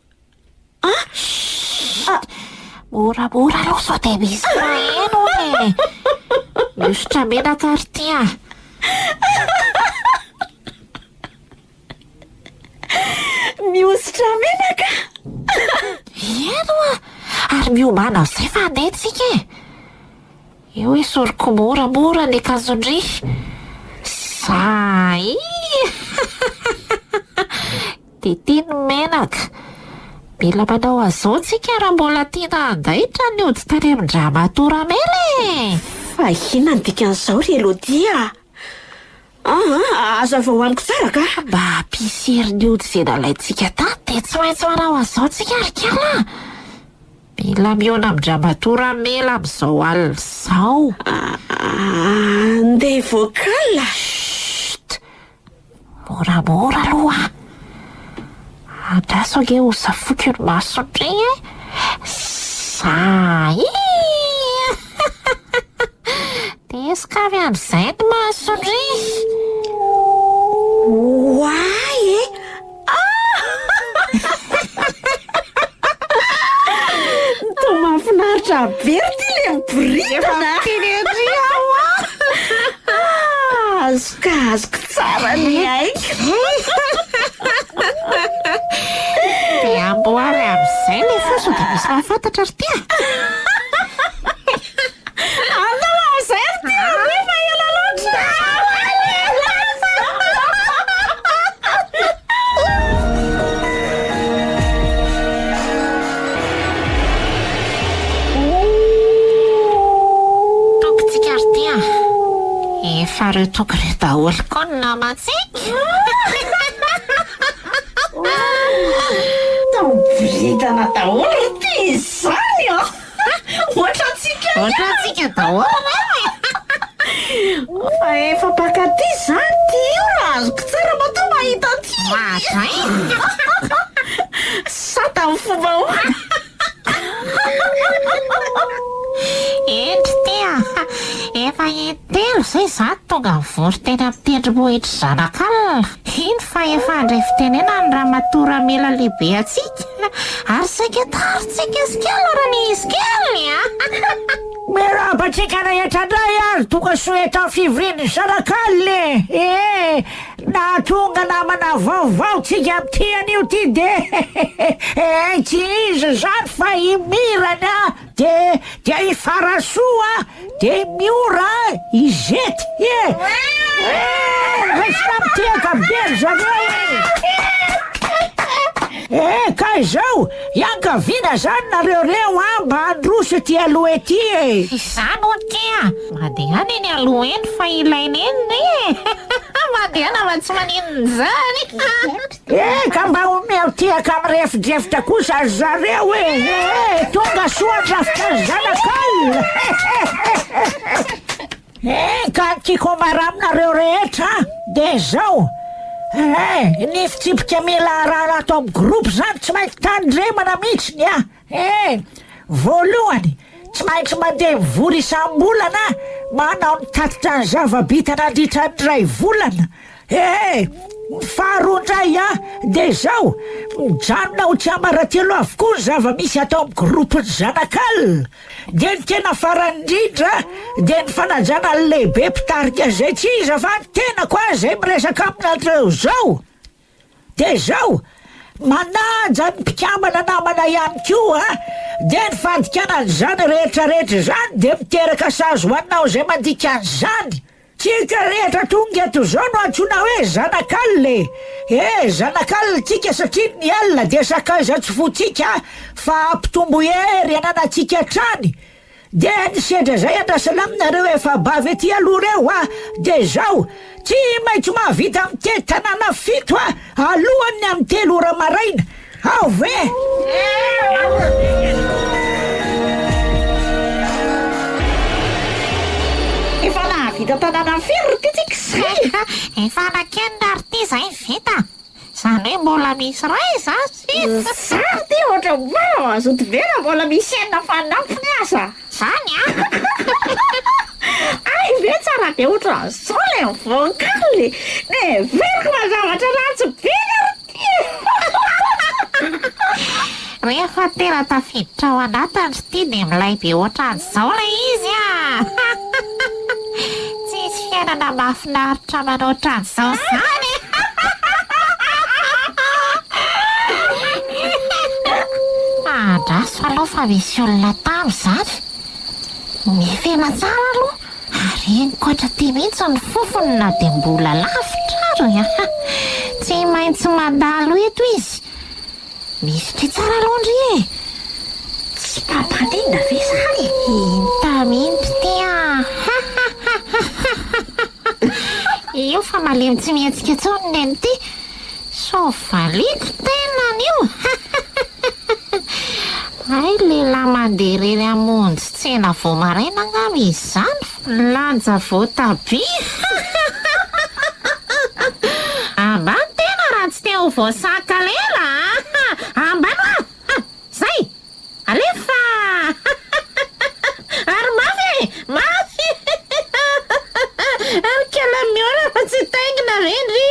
Moramora aloha sao dia misy maheno e. Mihosotra menaka ary tia. Mihosotra menaka? Eno ary miomana izay fa handeha tsika e. Eo hoe soroko moramora ny akanjondry. Zay titiny menaka. Mila manao azao tsika raha mbola tiana handaitra ny ody tany amin-dramatora mela. Fa inona ny dikan'izao ry Elodia? Aza vao amiko tsara ka? Mba hampisery ny ody izay nalaintsika tany dia tsy maintsy manao azao tsika ry kala. Mila miona amin-dramatora mela amin'izao alina izao. Andeha voakala. Moramora aloha. Andraso ange ho safoky ny masondry e. Zay tesika avy amin'izay ny masondry. Hoay e? Tao mahafinaritra be ry ty le miboridana. Azoko tsara ny aiko. Dia amboary amin'izay le foso dia misy mahafantatra ry tia. Andao amin'izay ry ty rehefa ela loatra. Tongotsika ry tia. Efa ireo tonga ireo daholo koa ny namantsika. Miboridana daholo ry ty izany a. Ohatransika daholo Fa efa mpakaty izany ty io raha azoko tsara matao mahita ty. Mazay. Sata amin'ny fomba ho. Endry tia. Efa intelo izay za tonga mivory teny amin'ny tendrombohitra zanak'alina. Iny fa efa handray fitenena ny ramatora mela lehibe atsika. Ary seketarintsika skely raha ny skely Mirabatsika rehetra indray ary tonga soeta fivorian'ny zanak'alina e. Nahatonga namana vaovao tsika amin'ity an'io ty de tsy izy zany fa imirana de ifarasoa de miora izety resy amin'ity ankaviteny zany ka izao iankaviana zany nareo mba handroso ty aloha ety e. Izany ho tia. Mandeha any eny aloha eny fa ilaina eny e. Mandeha na tsy maninona zany. Ka mba omeo tiaka amin'ny refidrefitra kosa zareo e. Tonga soa drafitra ny zanak'alina. Ka tiako maraminareo rehetra de zao. Ny fitsipika mila raha ato amin'ny groupe zany tsy maintsy tandremana mihitsiny voalohany tsy maintsy mandeha mivory isam-bolana manao ny tatitra ny zava-bita nandritra ny ray volana faharoa indray de zao mijanona ho tsy amaratelo avokoa ny zava-misy atao amin'ny groupe ny zanak'alina de ny tena farany indrindra de ny fanajana ny lehibe mpitarika zay tsy iza fa ny tena koa zay miresaka aminareo zao de zao manaja ny mpikambana namana ihany koa de ny fandikana zany rehetrarehetra zany de miteraka sazo hoanao zay mandika an'izany tsika rehetra tonga eto zao no antsona hoe zanak'alina zanak'alina tsika satria ny alina de sakaiza tsy fotsika fa ampitombo hery ananatsika trany de ny sedra zay andrasalamina reo efa bavy ety aloha reo de zao tsy maintsy mahavita mitety tanàna fito alohany amin'ny 3 ora maraina ao ve Efa nahavita tanàna firy ty tsika zay. Efa nakenina ary ty zay vita. Zany hoe mbola misy ray zany. Zany ty ohatra mbola azoto vera mbola misy enina fanampiny aza. Zany Ay ve tsara be ohatra zao le voankaly ne veriko mazavatra ratsy be rehefa tena tafiditra ao anatiny ty de milay be ohatran'izao le izy tanàna mahafinaritra manoatra an'izao izany. Andraso aloha fa misy olona tamin'izany. Mifena tsara aloha. Ary enikoatra ty mihitsy ny fofony na dia mbola lavitra ary. Tsy maintsy mandalo eto izy. Misy tsara aloha ndry e. Tsy pampaniana ve izany? Inta mihitsy tia. Io fa malemy tsy mihetsika intsony neny ty. Sovaliko tenany io. Ay, lehilahy mandeha irery hamonjy tsena vao maraina angamba izy izany. Lanja voatabia. Ambany tena raha tsy te ho voasaka lela. Ambany zay. Alefa. Ary mafy. Ary kela miona fa tsy taingina vendry.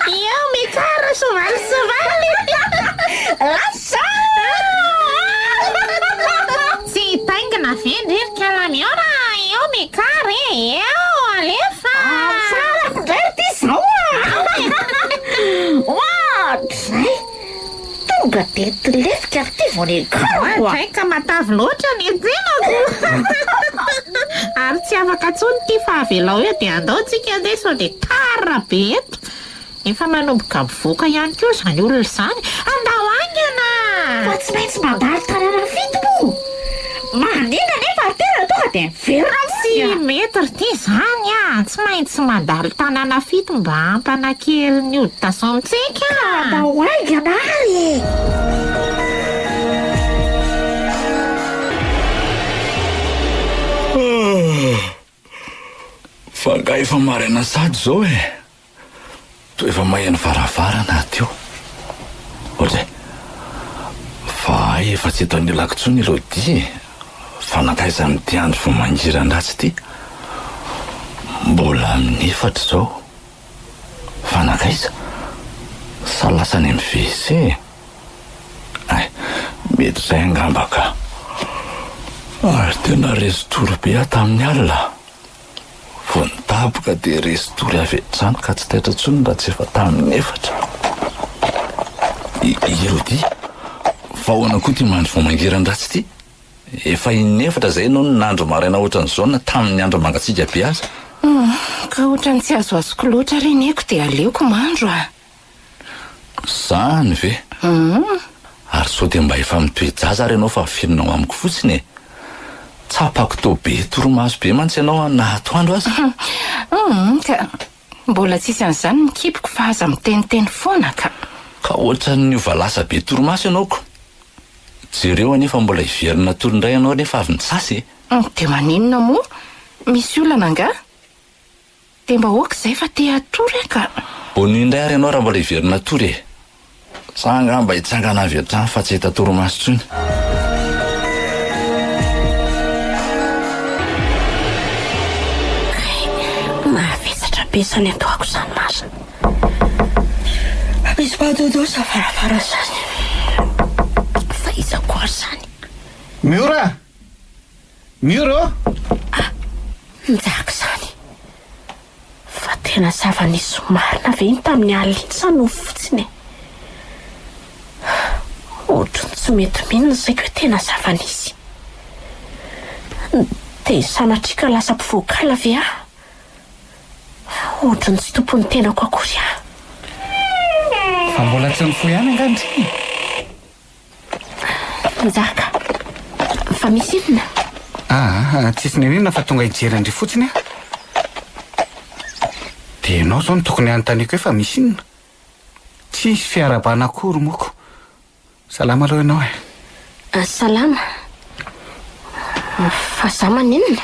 Io mikara sovaly. Lasa. Tsy taingina vendry kela miona. Io mikara. Io alefa. Sara ndray zao. Zay. Tonga teto lefika ty voninkazo. Traika matavy loatra ny tenako. Ary tsy afaka tsony ty fa avelao eo dia andao tsika ndeha sao dia tara be eto. Efa manomboka mivoaka ihany koa izany olona izany. Andao angana. Fa tsy maintsy mandalo tanàna fito mo. Manina nefa tena tonga dia verina. Tsy metry ty izany tsy maintsy mandalo tanàna fito mba hampanakely ny odi-dasomitsika. Andao angana ary. Fa nga efa maraina sady zao e. To efa maheno varavarana teo. Ohatry fa efa tsy eto anilako tsony lodi. Fa nakaizany ty andro vao mangiran-dratsy ty. Mbola amin'ny efatra zao. Fa nakaiza sa lasany amin'ny WC. Ay, mety zay angamba ka. Ary tena resy tory be tamin'ny alina. Vao nitaboka dia resy tory avy hatrany ka tsy taitra tsony raha tsy efa tamin'ny efatra. Irody, fa ahoana koa ty mandro vao mangiran-dratsy ty? Efa inefatra zay no nandro maraina ohatran'izao na tamin'ny andro mangatsiaka be aza. Ka ohatrany tsy azoko loatra reneko dia aleoko mandro Zany ve? Ary sao dia mba efa mitoejaza ary ianao fa firinao amiko fotsiny e. Tsapako to be toromaso be mantsy ianao na atoandro aza. Ka mbola tsisy an'izany mikipiko fa aza miteniteny foana ka. Ka ohatran'ny ova lasa be toromaso ianao ko. Jereo anefa mbola iverina torindray ianao nefa avy nisasy. Dia maninona moa? Misy olana nga? Dia mba hoaka izay fa te atory ka. Bono indray ary ianao raha mbola iverina tory e. Sa angamba hitsangana avy hatrany fa tsy hita toromaso tsony. Mavesatra be izany ataoko izany masina. Misy mahadodosa faravara izany. Fahaizako azy izany. Miora! Miora! Mijaka izany. Fa tena zava-nisy marina ve ny tamin'ny alina iny sa no fotsiny e? Ohatrany tsy mety minina izay hoe tena zava-nisy. Dia sanatrika lasa mpivoakala ve ohatrany tsy tompony tenako akory Fa mbola tsy nifoy ihany angandry. Mijaka. Fa misy inona? Tsisy ninina fa tonga hijerandry fotsiny dia ianao zao no tokony anontaniako hoe fa misy inona. Tsisy fiarabana akory moko. Salama aloha ianao e. Salama. Fa za maninona?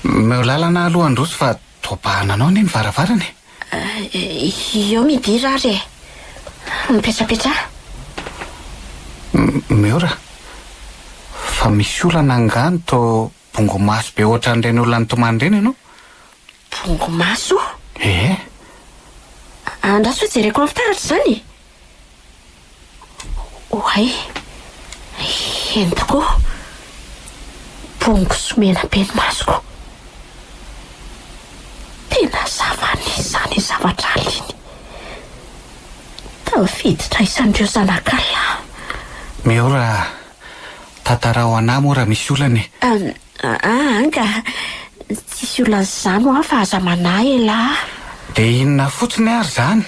Meo lalana aloha androso fa topahananao ny varavarana Io midira ary e. Mipetrapetra. Miora, fa misy olana angano to bongo maso be ohatran'ireny olona nitomany ireny ianao? Bongo maso? Andraso hoe jereko amin'ny fitaratra izany. Oay, eny tokoa. Bongo somena be ny masoko. zavatra aliny tafiditra isan'ireo zanakala. Miora tantara ho anahy moa raha misy olana Anga tsisy olana zany ho fa aza manahy elahy. de inona fotsiny ary zany?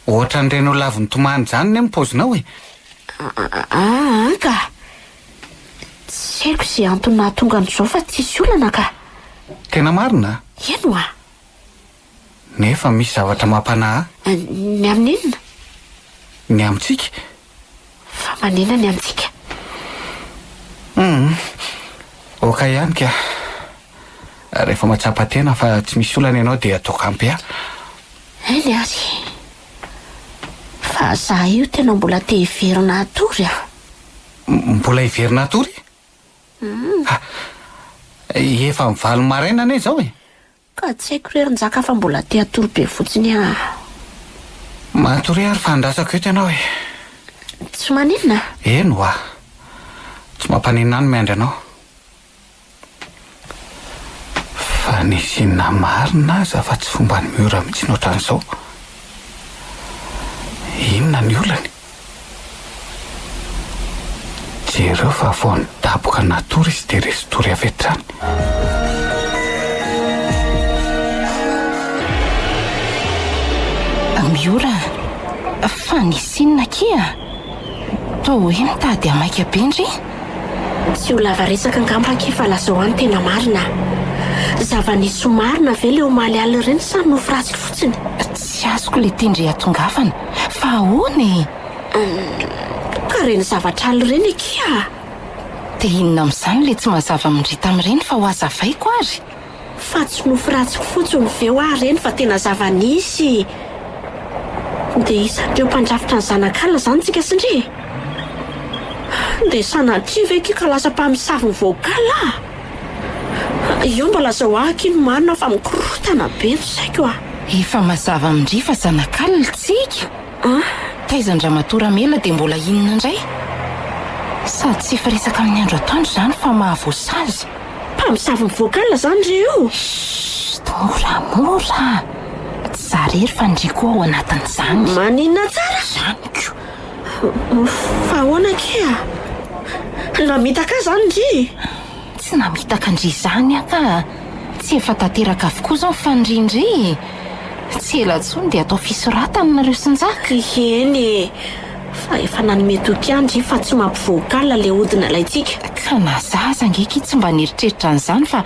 Ohatra nyreno laviny tomany zany ny mipozinao e. Anga tsy haiko izay antony nahatonga an'izao fa tsisy olana ka. Tena marina? Eno a? Nefa misy zavatra mampanahy. Ny amin'inona? Ny amintsika? Fa manina ny amintsika? Oka ihany ka. Rehefa matsapa tena fa tsy misy olana ianao dia ataoko ampy a. Eny ary fa za io tena mbola te hiverina atory a. Mbola hiverina atory? Efa mivaly maraina ane zao e. Ka tsy haiko rery nizaka fa mbola te atory be fotsiny a. Matory ary fandrasako eto ianao e. Tsy maninona? Eno a. Tsy mampaninona any miandry anao. Fa nisy inona marina aza fa tsy fomba ny Miora mihitsy ny ohatran'izao. Inona ny olany? Jereo fa vao nidaboka natory izy dia resy tory avy hatrany. Miora, fa nisy inona kia? Toa hoe mitady amaika be ndry? Tsy ho lava resaka angamba ke fa lazao any tena marina. Zava-nisy marina ve le omaly reny samy nofiratsika fotsiny? Tsy azoko le tendry atongavana. Fa ahoana e? Ka reny zavatra aly reny kia. Dia inona amin'izany le tsy mazava mindry tamin'ireny fa ho azavaiko ary? Fa tsy nofiratsiko fotsiny veo ary reny fa tena zava-nisy. Dia isan'ireo mpandrafitra ny zanakala zany tsika sindry. Dia sanatria ve kia ka lasa mpamosavy ny voakala? Io mba lazao ahiko iny marina fa mikorotana be ny saiko a. Efa mazava mindry fa zanakala tsika. Taizan-dramatora mela dia mbola inona indray? Sady tsy firesaka amin'ny andro atoandro zany fa mahavoasazy. Mpamosavy ny voakala zany reo. Moramora. Za rery fa ndriko ao anatin'izany. Maninona tsara? Zaniko. Fa ahoana kia? Namitaka zany ndry? Tsy namitaka ndry zany aka. Tsy efa tanteraka avokoa zao fandrindry. Tsy ela tsony dia atao fisoratana nareo sinjaka. Eny fa efa nanome toky andry fa tsy mampivoakala le hodina laitsika. Ka na zaza angeky tsy mba nieritreritra an'izany fa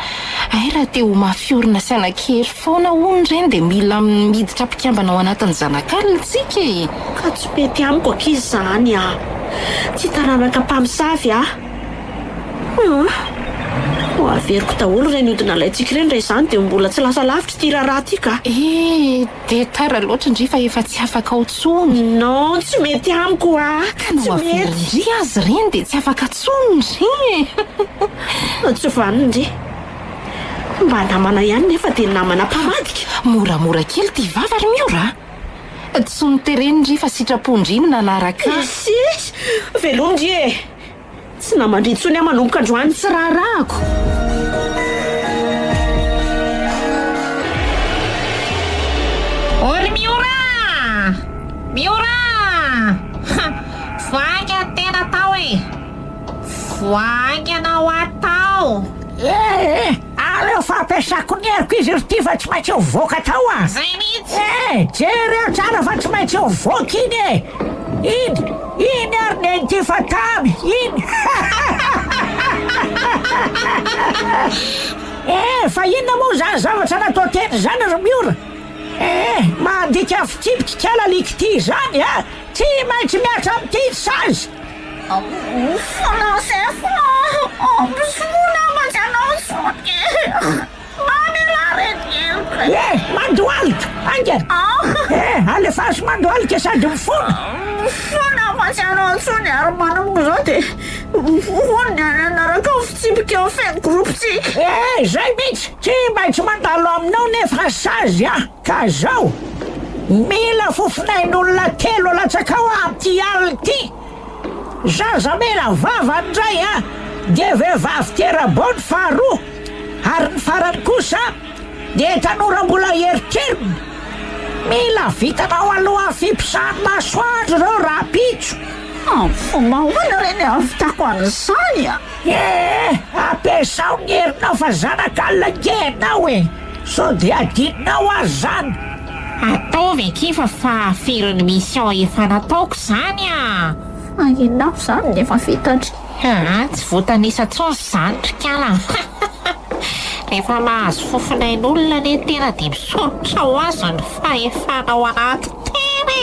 ay raha te ho mafiorina saina kely foana hono reny dia mila miditra mpikambana ao anatin'ny zanakala tsika e. Ka tsy mety amiko ankizy zany a. Tsy taranaka mpamosavy a. Ho averiko daholo reny hodina laitsika reny izany dia mbola tsy lasa lavitra ty raharaha ty ka. Dia tara loatra ndry fa efa tsy afaka ao tsony. Non, tsy mety amiko a. Ka no averindry azy reny dia tsy afaka tsony ndry. Tsy vaniny ndry. Mba namana ihany nefa dia namana mpamadika. Moramora kely ty vavary Miora. Tsy nitereny ndry fa sitrapondry iny nanaraka. Sis, velomindry e. Tsy namandritsony aho manomboka androany tsy raharahako. Ory Miora! Vaga tena tao e. Vaga anao atao. Aleo fampiasako ny heriko izy ry ty fa tsy maintsy ho voaka tao a. Zay mihitsy. Jereo tsara fa tsy maintsy ho voaka iny e. Iny ary neny ty fa tamy, iny. Fa inona moa zany zavatra natao teny zany ry Miora? Mandika fitsipika kala likity zany a. Tsy maintsy miatra amin'ity sazy. Mandohalika, angena. Alefaso mandohalika sady mifona. Fona fa tsy anao tsony ary manomboka zao dia fony anaraka fitsipika eo fan groupe tsika. Zay mihitsy, tsy maintsy mandalo aminao nefa sazy a. Ka zao, mila fofinain'olona telo latsaka ao amin'ity alina ity. Zaza mena vavany indray a, dia vehivavy tera-bony faharoa. Ary ny farany kosa dia tanora mbola eritrerona. Mila vitanao aloha fimpisahany masoandro reo rapitso. Fomba hoana reny avitako an'izany a. Ampiasao ny herinao fa zanakalina ngenao e. Sao dia adinonao azy zany. Ataovy ankifa fa firy ny mission efa nataoko zany a. Inao zany dia efa vitatra. Tsy voatanisa-tsony zany trikala. Rehefa mahazo fofinain'olona ne tena dia misorotra ho azy ny fahefanao anaty teny.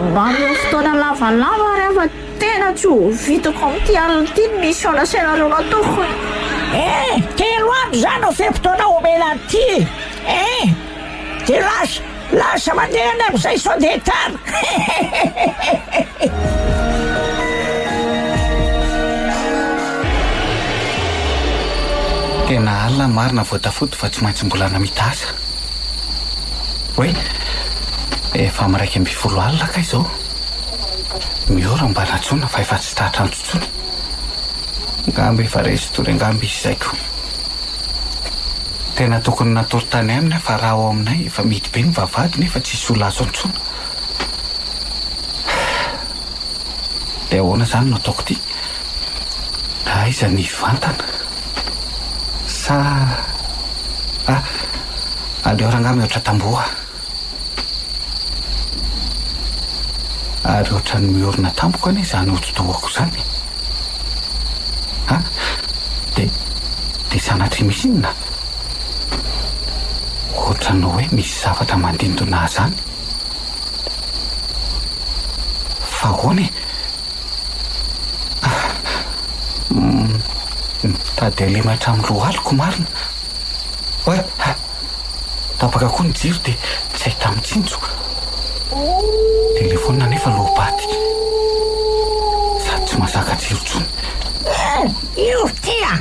Mba mio fotoana lavalava rehefa tena tsy ho vitako amin'ity alina ity ny mission nasainareo nataoko. Telo andro zany o fem-potoana omena an'ity. Dia lasa mandeha any amin'izay sao dia tara. Tena alina marina voatafody fa tsy maintsy mbola namitaza. Hoe efa miraika amby 10 alina ka izao. Miora mba natsona fa efa tsy tratra antsotsona. Ngamba efa resitory angamba izy zaiko. Tena tokony natory tany aminy fa raha ao aminay efa mity be ny vavahady nefa tsisy olona azo antsona. Dia ahoana zany no ataoko ity? Aiza ny vantana? Aleo rangamba oatra tamboha. Ary ohatrany miorina tampoka anie zany hotsotohako zany. Dia sanatry misy inona? Ohatrany hoe misy zavatra mandindona zany. Fa hoany tady alematra amin'ny roa aliko marina. Hoe tapaka koa ny jiro dia tsy ahita mitsinjo. Telefonina nefa lohabaty sady tsy mazaka jiro tsony. Io tia.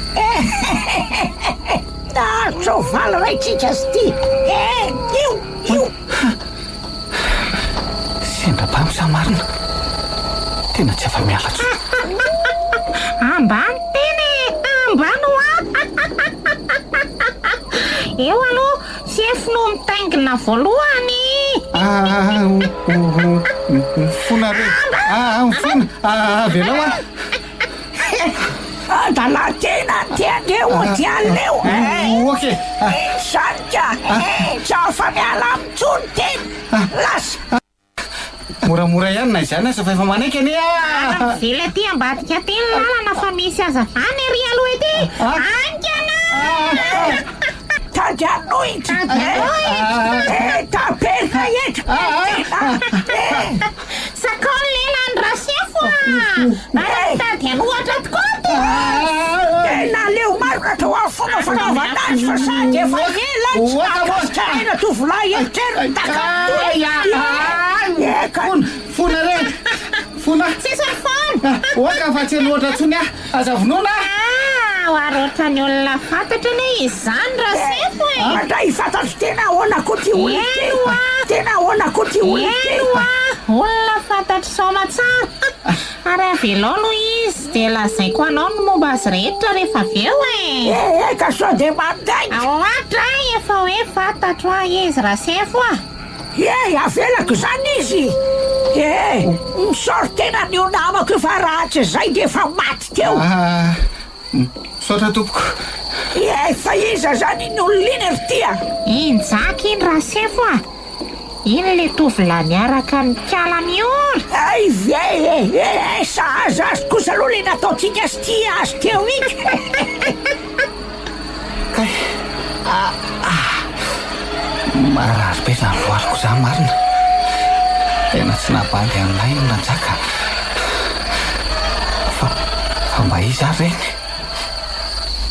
Sovaly ray tsika sy ty. Io Sendra-pamisa marina. Tena tsy afa miala tso. Ambany teny ambany ho eo aloha sefo no mitaingina voalohany. Fona re. Fona. Velao dala tena tiandeo tialeo. Okey. Sanika. Tsafa miala amintsony teny. Lasa. Mora-mora ihany na izany asa fa efa manaiky anie. Vila ty ambadika ty ny lalana fa misy azavany ery aloha ety. Ankana. Tady anohitra. Taperina eto. Sakao lelan'ny rasefo tady anohatra tokoa ty. Tena leo maro ka tao amin'ny fomba fanaovana azy fa sady efa ela tsy nakasikarena tovolahy eritreriny Fona re. Fona. Sisy fona. Oaka fa tsy loatra tsony azavonona. Ary ohatrany olona fantatra ne izy zany rasefo e. Mandray fantatro tena ahoana koa ty olona ty. Tena ahoana koa ty olona ty. Olona fantatro soma tsara. Ary avelao aloha izy dia lazaiko anao ny momba azy rehetra rehefa avy eo e. Ka sao dia mandainga. Ohatra efa hoe fantatro izy rasefo avelako zany izy. Misaory tena ny namako efa ratsy zay dia efa maty teo. Saotra tompoko. Fa iza zany ny olona iny ry tia. Injaka iny rasefo iny le tovolahy niaraka mikala miora. Sahaza azy kosa aloha le nataontsika azy ty azy teo iny. Kay. Marary be zany voariko za marina. Tena tsy nabandy aminay nanjaka. Fa mba iza reny.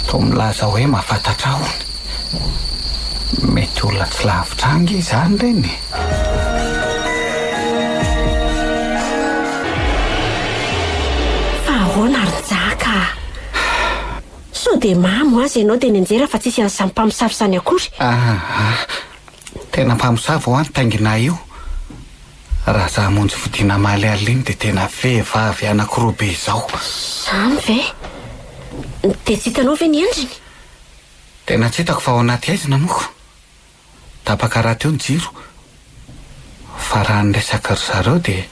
To milaza hoe mahafantatra ahony. Mety olona tsy lavitrangy izany reny. Fa ahoana ry jaka? So dia mamo azy ianao dia nianjera fa tsisy an'izany mpamosavy izany akory. Tena mpamosavy ho any taingina io. Raha za monjy fodiana maly aliny dia tena vehivavy anankiroa be izao. Zany ve? Dia tsy hitanao ve ny endriny? Tena tsy hitako fa ao anaty aizina moko tapaka teo ny jiro fa raha nyresaka ry zareo dia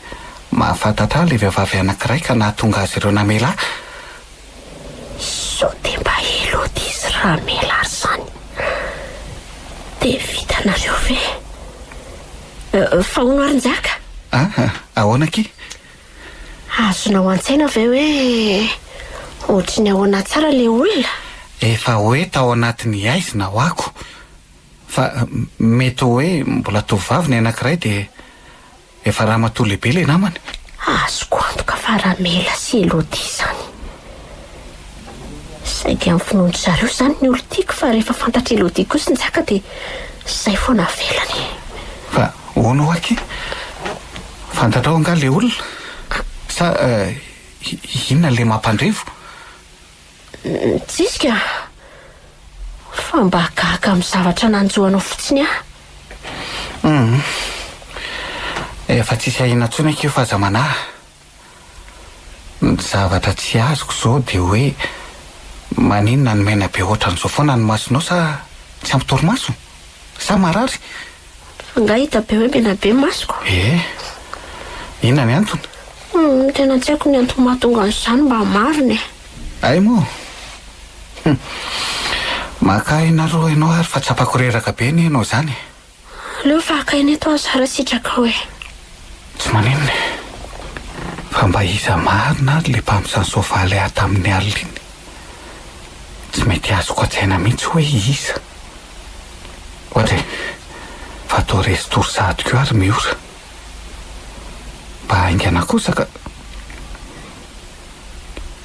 mahafantatra le vehivavy anankiray ka nahatonga azy ireo namela. sao dia mba elody izy raha mela ary zany dia vitanareo ve fahono arin-jaka ahoana ky azonao an-tsaina ve hoe ohatry ny ahoana tsara le olona efa hoe tao anatin'ny aizina ho ako fa mety hoe mbola tovavy ny anankiray dia efa raha matoa lehibe le namany. azoko antoka fa raha mela sy elody zany saika amin'ny finoany zareo zany ny olo tiako fa rehefa fantatra elody kosa ny jaka dia zay foana velany. Fa hono ho aky fantatrao anga le olona sa inona le mampandrevo? Tsisika fa mba gaka amin'ny zavatra nanjoanao fotsiny efa tsisy ahina ntsony akeo fa zamanahy. Ny zavatra tsy azoko zao dia hoe maninona ny maina be ohatran'izao foana ny masonao sa tsy ampy torimaso sa marary? nga hita be hoe mena be masoko. Inona ny antony? Tena tsy haiko ny antony mahatonga an'izany mba mariny. Ay moa maka inareo ianao ary fa tsapako reraka be ny ianao zany. Leo fa akainy eto azara sitraka hoe tsy maninona fa mba iza marina ary le mpamosany soavaly ahy tamin'ny alina iny tsy mety azoko an-tsaina mihitsy hoe iza ohatra fa atao restory sadiko ary miora mba haingana kosa ka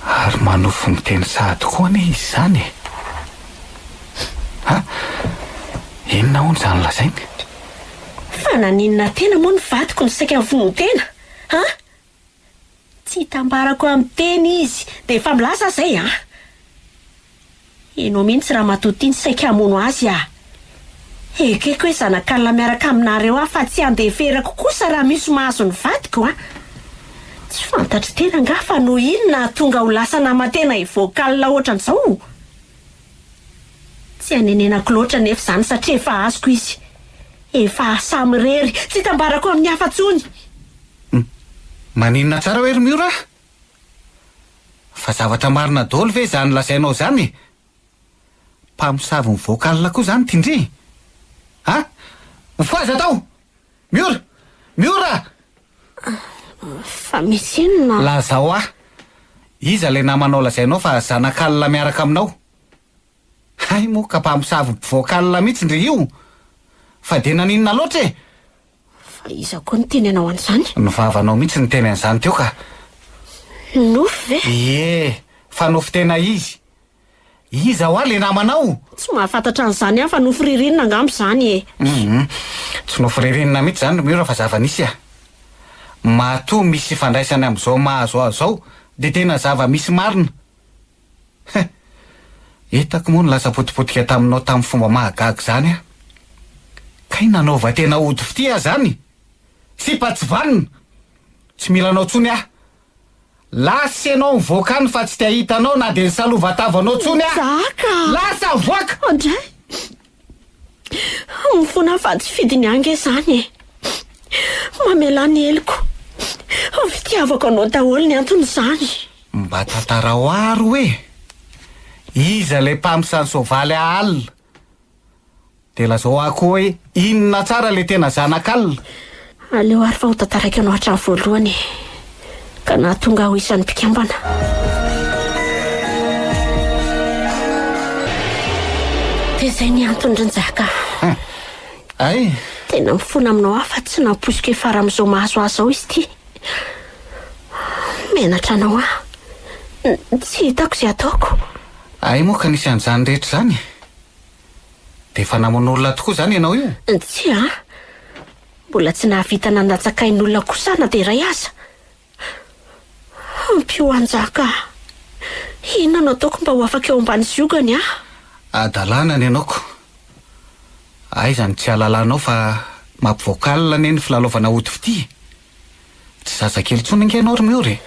ary manofo miteny sady koa ane izy zany inona hono zany lazainy? fa naninona tena moa ny vadiko ny saika ny finotena tsy hitambarako amin'ny teny izy dia efa milaza zay enao mihitsy raha matotiany saika hamono azy ekeko hoe zanakalina miaraka aminareo fa tsy andeferako kosa raha misy mahazo ny vadiko tsy fantatry tena nga fa no inona tonga ho lasa namatena ivoakalina ohatran'izao. Tsy anenenako loatra nefa zany satria efa azoko izy efa samy rery tsy tambarako amin'ny hafa-tsony. Maninona tsara hoe ry miora fa zavatra marina daholo ve zany lazainao zany? Mpamosavy ny voakalina koa zany tindry mifoaza tao miora miora fa misy inona lazao iza le namanao lazainao fa zanakalina miaraka aminao? Hay moa ka mpamosavy voakalina mihitsy ndry io fa dia naninona loatra fa iza koa ny teny anao an'izany? Ny vavanao mihitsy ny teny an'izany teo ka nofy ve? Fa nofy tena iza ho le namanao? Tsy mahafantatra an'izany fa nofy ririnina angambo zany tsy nofy ririnina mihitsy zany miora fa zava-nisy matoa misy fandraisany amin'izao mahazo azo zao dia tena zava-misy marina. Hitako moa ny lasa potipotika taminao tamin'ny fomba mahagaga zany ka nanaova tena ody fitia zany sy patsivanina tsy milanao tsony lasa ianao nyvoakany fa tsy hitanao na dia ny salovatavanao tsony lasa voaka andray mifona fa tsy fidiny ange zany mamela ny eliko fitiavako anao daholo ny antony zany. Mba tantara ho ary hoe iza le mpamosany soavaly alina dia lazao ako hoe inona tsara le tena zanakalina? Aleo ary fa ho tantaraiky anao hatrany voalohany ka nahatonga ho isan'ny mpikambana. Dia zay ny antony Ranjaka. Ay tena mifona aminao fa tsy namposika efara amin'izao mahazo azy zao izy ty. Menatra anao tsy hitako izay ataoko. Ay moa ka nisy an'izany rehetra zany dia efa namon'olona tokoa zany ianao io? Tsy mbola tsy nahavita nandatsakain'olona kosana dia iray aza. Ampio Anjaka inona no ataoko mba ho afaka eo ambany ziogany adalana ny ianaoko. Ay zany tsy alalanao fa mampivoakalina ny filalaovana ody fity tsy zazakely tsony nge ianao ry miory.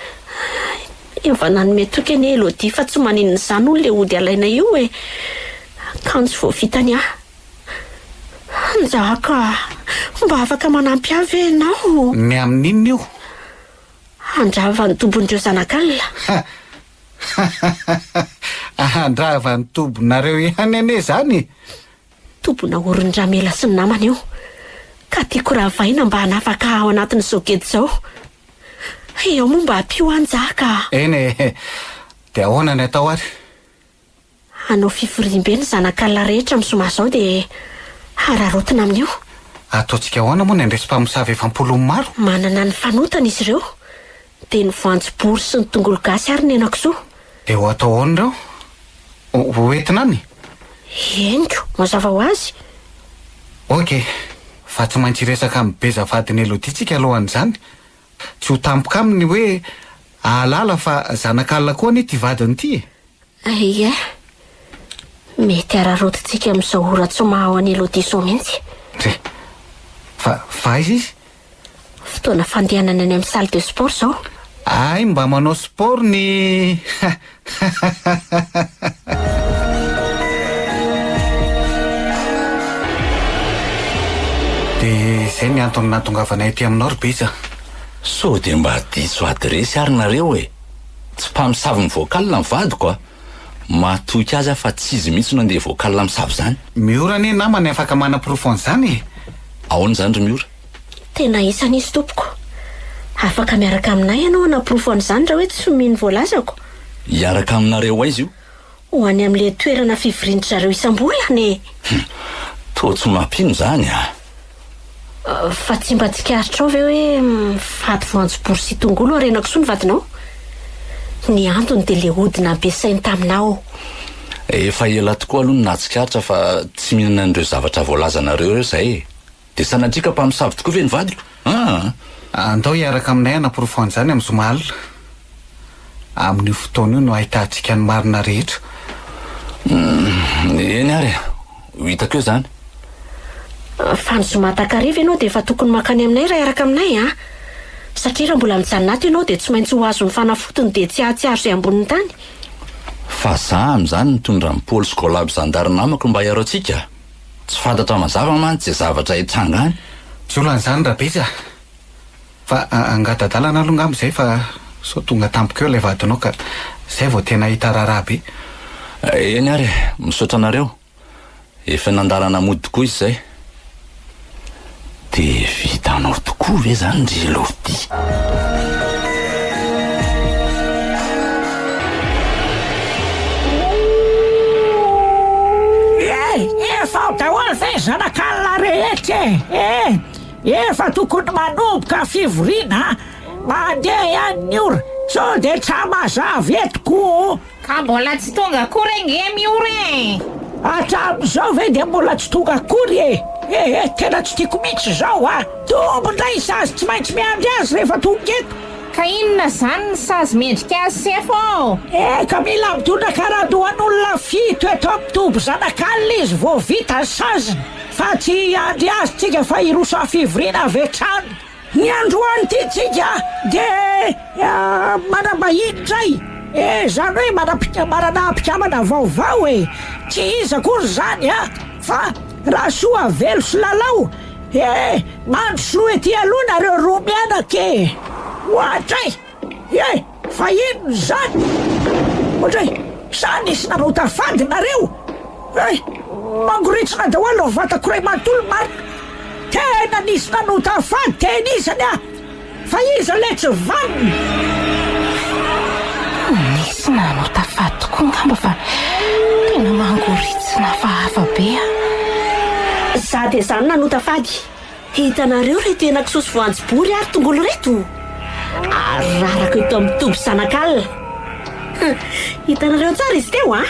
Efa nanome toky anie Elodie fa tsy maninona izany hono le ody alaina io Kanjo vao vitany aho. Anjaka, mba afaka manampy avy ianao. Ny amin'inona io? Andrava ny tombon'ireo zanakalina. Andrava ny tombonareo ihany ane zany. Tombona orin-dramela sy ny namana io. Ka tiako ravaina mba hanafaka ao anatin'ny sokety zao. Eo moa mba hampio anjaka. Eny dia ahoana ny atao ary? Hanao fiforimbe ny zanakalina rehetra misoma zao dia hararotina amin'io. Ataontsika ahoana moa ny andresi-mpamosavy 70 maro? Manana ny fanotana izy ireo. Dia ny voanjobory sy ny tongolo gasy ary ny henan-kisoa. Dia ho atao ahoana reo? Hoentina any? Heniko, mazava ho azy. Ok, fa tsy maintsy resaka amin'ny bezavadiny Eloditsika alohan'izany. Tsy ho tampoka aminy hoe ahalala fa zanakalina koa ny ty vadiny ty. Ie, mety hararotintsika amin'izao ora-tsoma ao an'ny Elodisao mihitsy. Fa izy? Fotoana fandehanana any amin'ny salle de sport zao. Ay, mba manao sport ny... Dia izay ny antony nahatongavanay ety aminao ry Beza. So dia mba diso adresy ary nareo e. Tsy mpamosavy ny voakalina ny vadiko a. Matoky azy fa tsy izy mihitsy no andeha voakalina misavy zany. Miora ne namany afaka manam-porofony zany. Ahoana zany ry Miora? Tena isan'izy tompoko. Afaka miaraka aminay ianao hanam-porofony zany raha hoe tsy mino voalazako. Hiaraka aminareo aizy io? Ho any amin'le toerana fivorindry-zareo isam-bolana. To tsy mampino zany a. Fa tsy mba tsikaritra ao ve hoe mifaty voanjobory sy tongolo arenako ny vadinao? Ny antony dia le hodina ampiasainy taminao. Efa ela tokoa aloha no nahatsikaritra fa tsy mihinana an'ireo zavatra voalazanareo reo zay. Dia sanatrika mpamosavy tokoa ve ny vadiko? Andao hiaraka aminay hanam-porofony zany amin'ny zoma alina. Amin'ny fotoana io no ahitantsika ny marina rehetra. Eny ary, ho hitako eo zany. Fa ny zoma takariva ianao dia efa tokony makany aminay raha hiaraka aminay a. Satria raha mbola mijanona ato ianao dia tsy maintsy ho azo ny fanafotony dia tsy ahatsiaro izay ambonin'ny tany. Fa za amin'izany nitondra ny Paoly Skolab zandary namako mba hiaro antsika. Tsy fantatra mazava mantsy izay zavatra hitranga any. Tsy olan'izany raha Beza. Fa angadadalana aloha ngamba izay fa so tonga tampoko eo ilay vadinao ka izay vao tena hita raharaha be. Eny ary, misaotra anareo. Efa nandarana mody tokoa izy izay. Dia vitanao tokoa ve zany ry Lody? Efa daholo ve zanakalina rehetra efa tokony manomboka fivoriana mandeha ihany ny ora sao dia tsy mazava etiko. Ka mbola tsy tonga akory nge Miora. Hatramin'izao ve dia mbola tsy tonga akory tena tsy tiako mihitsy zao a. Tombondray sazy tsy maintsy miandry azy rehefa tonga eto. Ka inona zany ny sazy mendrika azy sefo? Ka mila mitondra karadoan'olona 7 eto amin'ny tombo zanakalina izy vao vita ny saziny. Fa tsy andry azy tsika fa hirosa fivoriana avy hatrany. Ny androany ty tsika dia manambahiny indray. Zany hoe marana mpikambana vaovao tsy izy akory zany a. Fa raha soa velo sy lalao mandrosoa ety aloha nareo roa mianaka Ohatray! Fa inona zany? Ohatray, sa nisy nanotafady nareo? Mangoritsina daholo ny vatako ray manontolo marina. Tena nisy nanotafady tena isany a. Fa izy le tsy vaniny. Nisy nanotafady tokoa ngamba fa tena mangoritsina fahafa be a. Za dia zany nanotafady. Hitanareo reto henan-kisoa sy voanjobory ary tongolo reto. Ararako eto amin'ny tombo zanakalina. Hitanareo tsara izy teo a.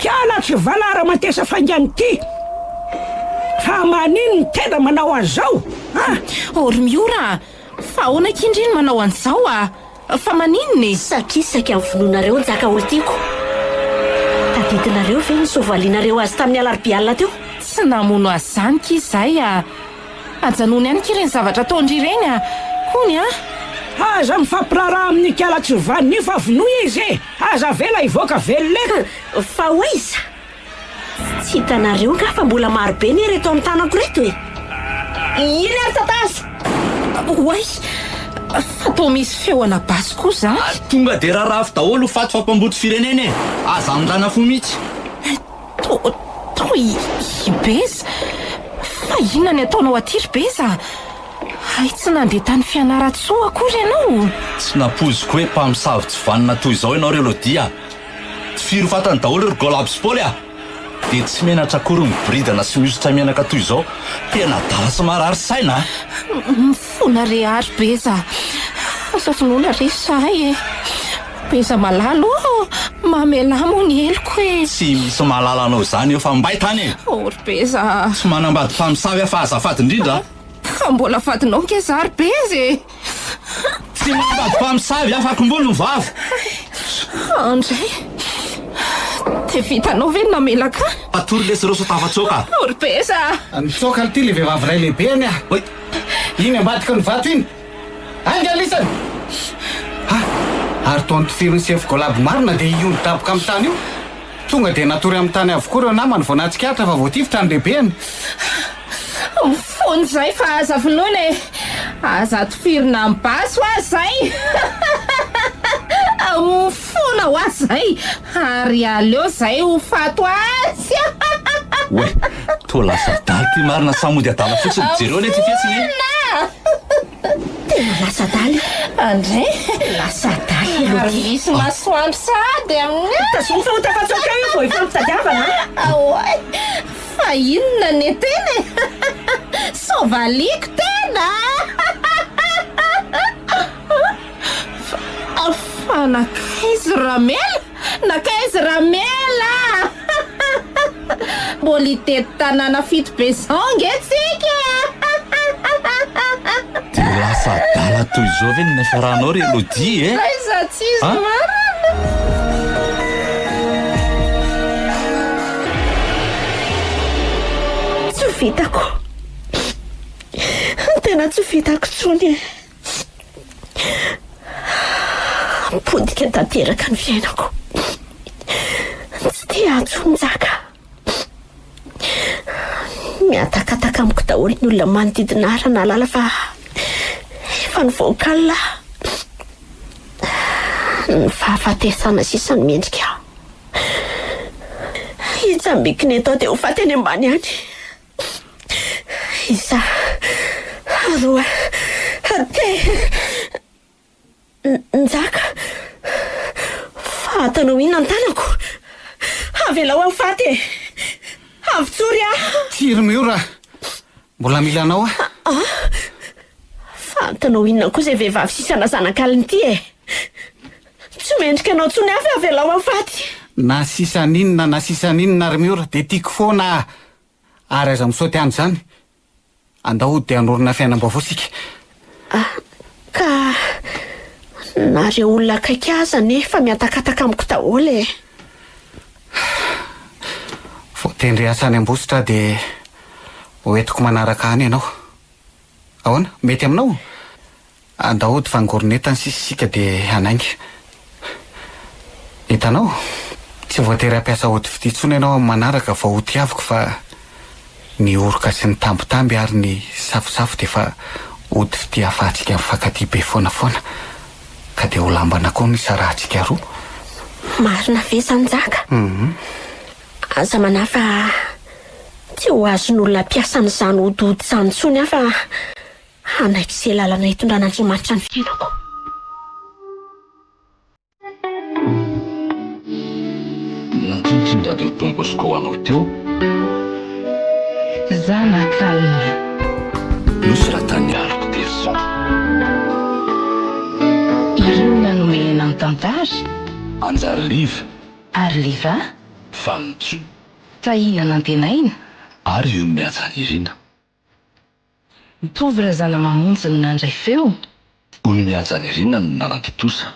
Kiala tsy valara matesa faingany ty. Fa manino tena manao an'izao? Ry Miora, fa ahoana kindriny manao an'izao a? Fa maninony? Satria saika amin'ny vonoanareo ny jaka olo tiako. Tadidinareo ve ny soavalinareo azy tamin'ny alarbialina teo? Tsy namono azy zany izay a. Ajanony ihany kireny zavatra ataondry ireny a. Kony a? aza mifampiraraha amin'ny kalatry vaniny fa vonoa izy e. Aza vela ivoaka velona fa oiza tsy hitanareo nga fa mbola marobe ny reto amin'ny tanako reto e. Iny ary tatazo oay fatao misy feoana basy koa zany. Tonga de raharafy daholo faty fampamboto firenena e. Aza andana fo mihitsy. To ibeza fa inona ny ataonao aty ry beza? Ay tsy nandeha tany fianaratsoa akory ianao. Tsy napoziko hoe mpamosavy tsy vanina toy izao ianao re Lodia. Tsy firy fatany daholo ry Golab Spôly a. De tsy menatra akory mibridana sy mihosotra menaka toy izao. Tena dala sy marary saina. Mifona re ary beza. Asa finoana re say e. Beza malalo mamelamo ny eloko e. Tsy misy malala anao zany eo fa mbay tany e. Ry beza. Tsy manambady mpamosavy afa azafady indrindra. Ka mbola fadinao ke zary beza e. Tsy manambady mpamosavy afakombolo ny vavy. Andray te vitanao ve namelaka? Patory lesy reo so tafatsoka. Ry beza. Nitsoka ty le vehivavy ray lehibe any a. Oi. Iny ambadika ny vato iny. Angalisany. Ary toa nytofirin'ny sefo Golab marina de io nidaboka amin'ny tany io. Tonga de natory amin'ny tany avokoa reo namany vao natsikatra fa voatifitra ny lehibeany. Mifony zay fa aza finoana e. Aza tofirina amin'ny basy ho azy zay. Mifona ho azy zay. Ary aleo zay ho fato azy. Oe, to lasa daly ty marina samody adala fotsiny jereo le ty fiatsiny. tena lasa daly. Andray Lasa daly ary misy masoandro sady amin'ny tasomy fa ho tafatsoka io vao ifampitadiavana. Aoay, fa inona ny tena sovaliko tena. Fa nakaizy ramela. Nakaizy ramela. Mbola itety tanàna fito be zangy etsika. De lasa dala toy izao ve ny fiarahanao re Lodia e. Aiza tsisy marina. Tsy vitako. Tena tsy vitako tsony. Podika tanteraka ny fiainako. Tsy tia atsonjaka. Miatakataka amiko daholo ny olona manodidina ara nalala fa efa ny voakalina. Ny fahafatesana sisa ny mendrika. Itsambiko ny atao dia ho faty any ambany any. Isa roa te njaka fatanao inona ny tanako. Avela ho faty e. Avitsory Tiry miora. Mbola milanao a. fatanao inona koa zay vehivavy sisana zanakaliny ty e. Tsy mendrika anao tsony avy avela ho faty. Na sisaninona na sisaninona ary miora de tiako foana. Ary aza misaoty any zany. Andao de anorina fiainam-baovao sika. Ka nareo olona akaiky aza nefa miatakataka amiko daholo e. Voatendry asa any ambositra de hoentiko manaraka any ianao. Ahoana, mety aminao? Andahody fangoronetany sisisika de anaingy. Hitanao, tsy voatery ampiasa hody fititsony ianao amin'ny manaraka vao ho tiaviko fa ny oroka sy ny tambitamby ary ny safosafo de fa hody fity afahantsika mifankatia be foana foana. Ka de ho lambana koa ny sarahantsika roa. Marina ve sanjaka? Aza manafa tsy ho azon'olona mpiasa n'izany hodihody zany tsony afa anaiko izay lalana hitondran'Andriamanitra ny fiainako. Nantsindra de tombosiko ho anao teo. Zanakalina. Nosy raha tany aliko teso. Inona no mena ny tantara? Anjariva. Arliva? Fanitso. Tahina nantenaina? Ary io miajanirina. Mitovy razana mamonjy no nandray feo? Olo miajanirina no nanantitosa.